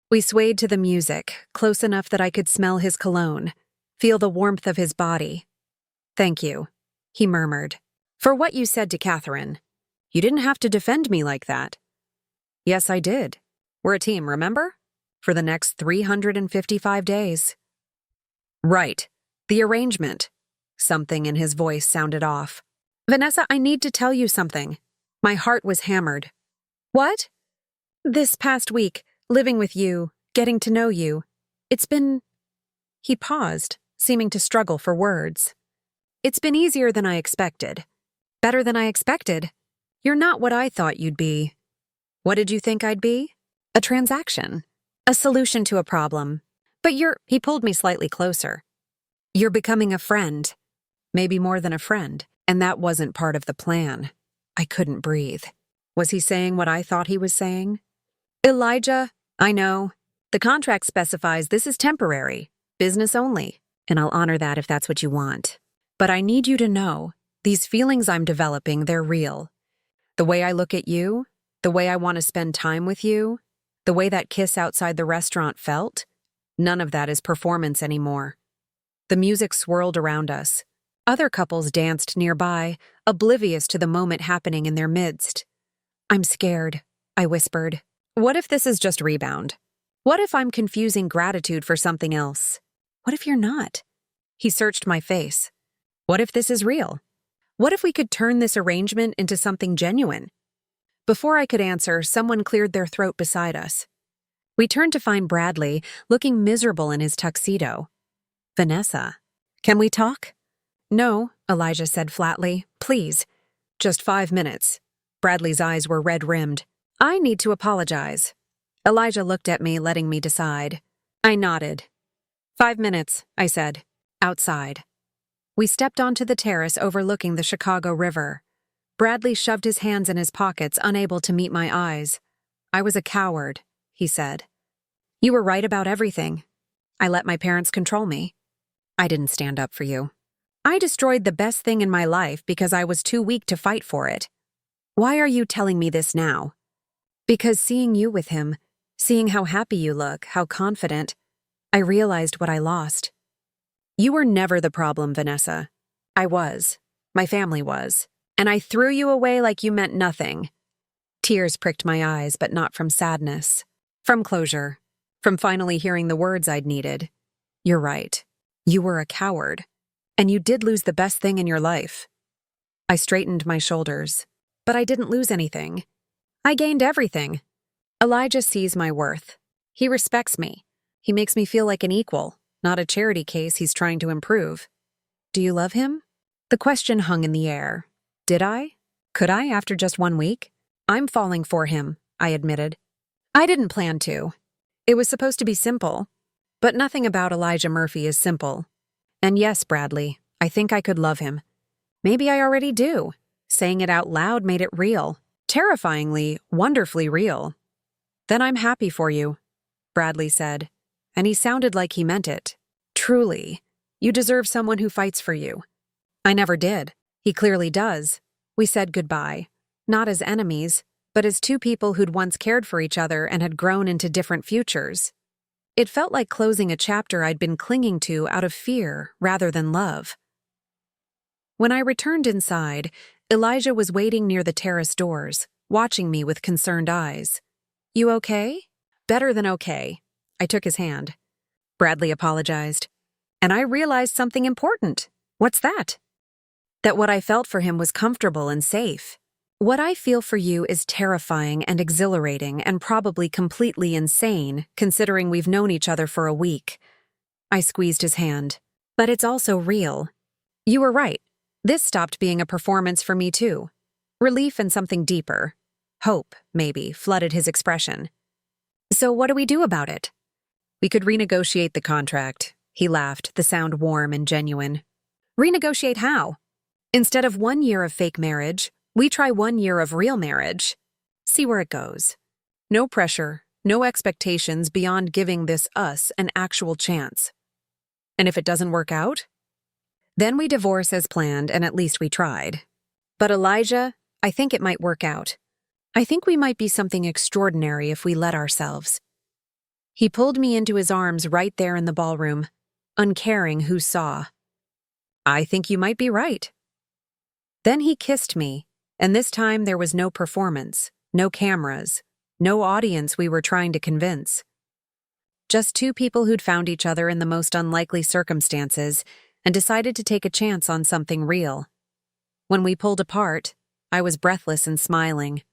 We swayed to the music, close enough that I could smell his cologne, feel the warmth of his body. Thank you, he murmured, for what you said to Catherine. You didn't have to defend me like that. Yes, I did. We're a team, remember? For the next 355 days. Right. The arrangement. Something in his voice sounded off. Vanessa, I need to tell you something. My heart was hammered. What? This past week, living with you, getting to know you. It's been... He paused, seeming to struggle for words. It's been easier than I expected. Better than I expected. You're not what I thought you'd be. What did you think I'd be? A transaction. A solution to a problem. But he pulled me slightly closer. You're becoming a friend. Maybe more than a friend. And that wasn't part of the plan. I couldn't breathe. Was he saying what I thought he was saying? Elijah, I know. The contract specifies this is temporary, business only, and I'll honor that if that's what you want. But I need you to know, these feelings I'm developing, they're real. The way I look at you, the way I want to spend time with you, the way that kiss outside the restaurant felt, none of that is performance anymore. The music swirled around us. Other couples danced nearby, oblivious to the moment happening in their midst. I'm scared, I whispered. What if this is just rebound? What if I'm confusing gratitude for something else? What if you're not? He searched my face. What if this is real? What if we could turn this arrangement into something genuine? Before I could answer, someone cleared their throat beside us. We turned to find Bradley, looking miserable in his tuxedo. Vanessa, can we talk? No, Elijah said flatly. Please. Just 5 minutes. Bradley's eyes were red-rimmed. I need to apologize. Elijah looked at me, letting me decide. I nodded. 5 minutes, I said. Outside. We stepped onto the terrace overlooking the Chicago River. Bradley shoved his hands in his pockets, unable to meet my eyes. I was a coward, he said. You were right about everything. I let my parents control me. I didn't stand up for you. I destroyed the best thing in my life because I was too weak to fight for it. Why are you telling me this now? Because seeing you with him, seeing how happy you look, how confident, I realized what I lost. You were never the problem, Vanessa. I was. My family was. And I threw you away like you meant nothing. Tears pricked my eyes, but not from sadness. From closure. From finally hearing the words I'd needed. You're right. You were a coward. And you did lose the best thing in your life. I straightened my shoulders. But I didn't lose anything. I gained everything. Elijah sees my worth. He respects me. He makes me feel like an equal, not a charity case he's trying to improve. Do you love him? The question hung in the air. Did I? Could I after just 1 week? I'm falling for him, I admitted. I didn't plan to. It was supposed to be simple. But nothing about Elijah Murphy is simple. And yes, Bradley, I think I could love him. Maybe I already do. Saying it out loud made it real. Terrifyingly, wonderfully real. Then I'm happy for you, Bradley said. And he sounded like he meant it. Truly, you deserve someone who fights for you. I never did. He clearly does. We said goodbye. Not as enemies, but as two people who'd once cared for each other and had grown into different futures. It felt like closing a chapter I'd been clinging to out of fear rather than love. When I returned inside, Elijah was waiting near the terrace doors, watching me with concerned eyes. You okay? Better than okay. I took his hand. Bradley apologized. And I realized something important. What's that? That what I felt for him was comfortable and safe. What I feel for you is terrifying and exhilarating and probably completely insane, considering we've known each other for a week. I squeezed his hand. But it's also real. You were right. This stopped being a performance for me too. Relief and something deeper. Hope, maybe, flooded his expression. So what do we do about it? We could renegotiate the contract. He laughed, the sound warm and genuine. Renegotiate how? Instead of 1 year of fake marriage, we try 1 year of real marriage. See where it goes. No pressure, no expectations beyond giving this us an actual chance. And if it doesn't work out? Then we divorce as planned, and at least we tried. But Elijah, I think it might work out. I think we might be something extraordinary if we let ourselves. He pulled me into his arms right there in the ballroom, uncaring who saw. I think you might be right. Then he kissed me, and this time there was no performance, no cameras, no audience we were trying to convince. Just two people who'd found each other in the most unlikely circumstances and decided to take a chance on something real. When we pulled apart, I was breathless and smiling.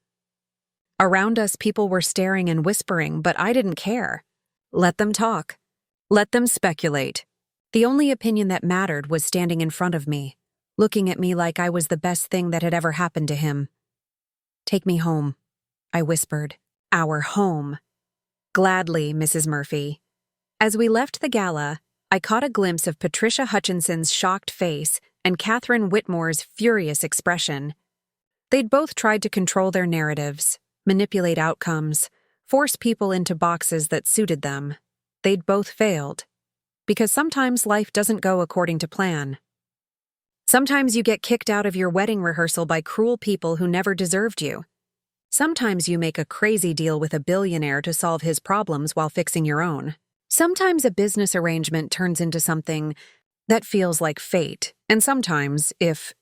Around us, people were staring and whispering, but I didn't care. Let them talk. Let them speculate. The only opinion that mattered was standing in front of me, looking at me like I was the best thing that had ever happened to him. Take me home, I whispered. Our home. Gladly, Mrs. Murphy. As we left the gala, I caught a glimpse of Patricia Hutchinson's shocked face and Catherine Whitmore's furious expression. They'd both tried to control their narratives, manipulate outcomes, force people into boxes that suited them. They'd both failed. Because sometimes life doesn't go according to plan. Sometimes you get kicked out of your wedding rehearsal by cruel people who never deserved you. Sometimes you make a crazy deal with a billionaire to solve his problems while fixing your own. Sometimes a business arrangement turns into something that feels like fate. And sometimes, if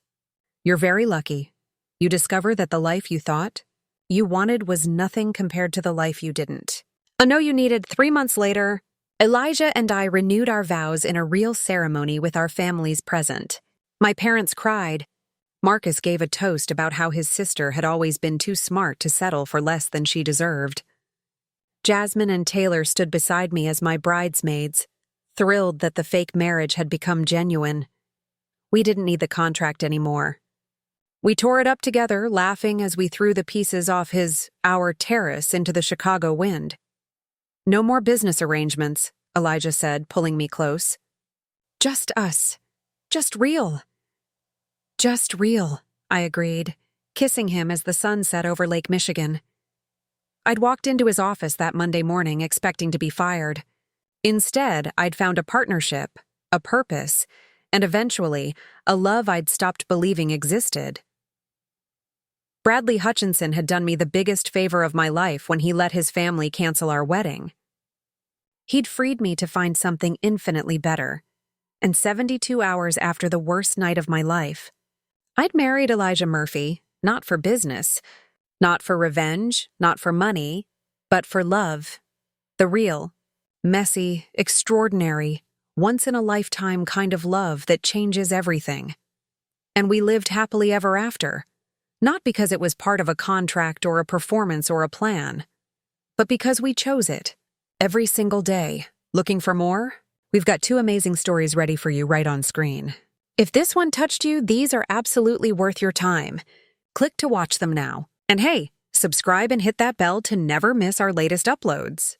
you're very lucky, you discover that the life you thought you wanted was nothing compared to the life you didn't. A know you needed 3 months later, Elijah and I renewed our vows in a real ceremony with our families present. My parents cried. Marcus gave a toast about how his sister had always been too smart to settle for less than she deserved. Jasmine and Taylor stood beside me as my bridesmaids, thrilled that the fake marriage had become genuine. We didn't need the contract anymore. We tore it up together, laughing as we threw the pieces off our terrace into the Chicago wind. No more business arrangements, Elijah said, pulling me close. Just us. Just real. Just real, I agreed, kissing him as the sun set over Lake Michigan. I'd walked into his office that Monday morning expecting to be fired. Instead, I'd found a partnership, a purpose, and eventually, a love I'd stopped believing existed. Bradley Hutchinson had done me the biggest favor of my life when he let his family cancel our wedding. He'd freed me to find something infinitely better. And 72 hours after the worst night of my life, I'd married Elijah Murphy, not for business, not for revenge, not for money, but for love. The real, messy, extraordinary, once-in-a-lifetime kind of love that changes everything. And we lived happily ever after, not because it was part of a contract or a performance or a plan, but because we chose it, every single day. Looking for more? We've got 2 amazing stories ready for you right on screen. If this one touched you, these are absolutely worth your time. Click to watch them now. And hey, subscribe and hit that bell to never miss our latest uploads.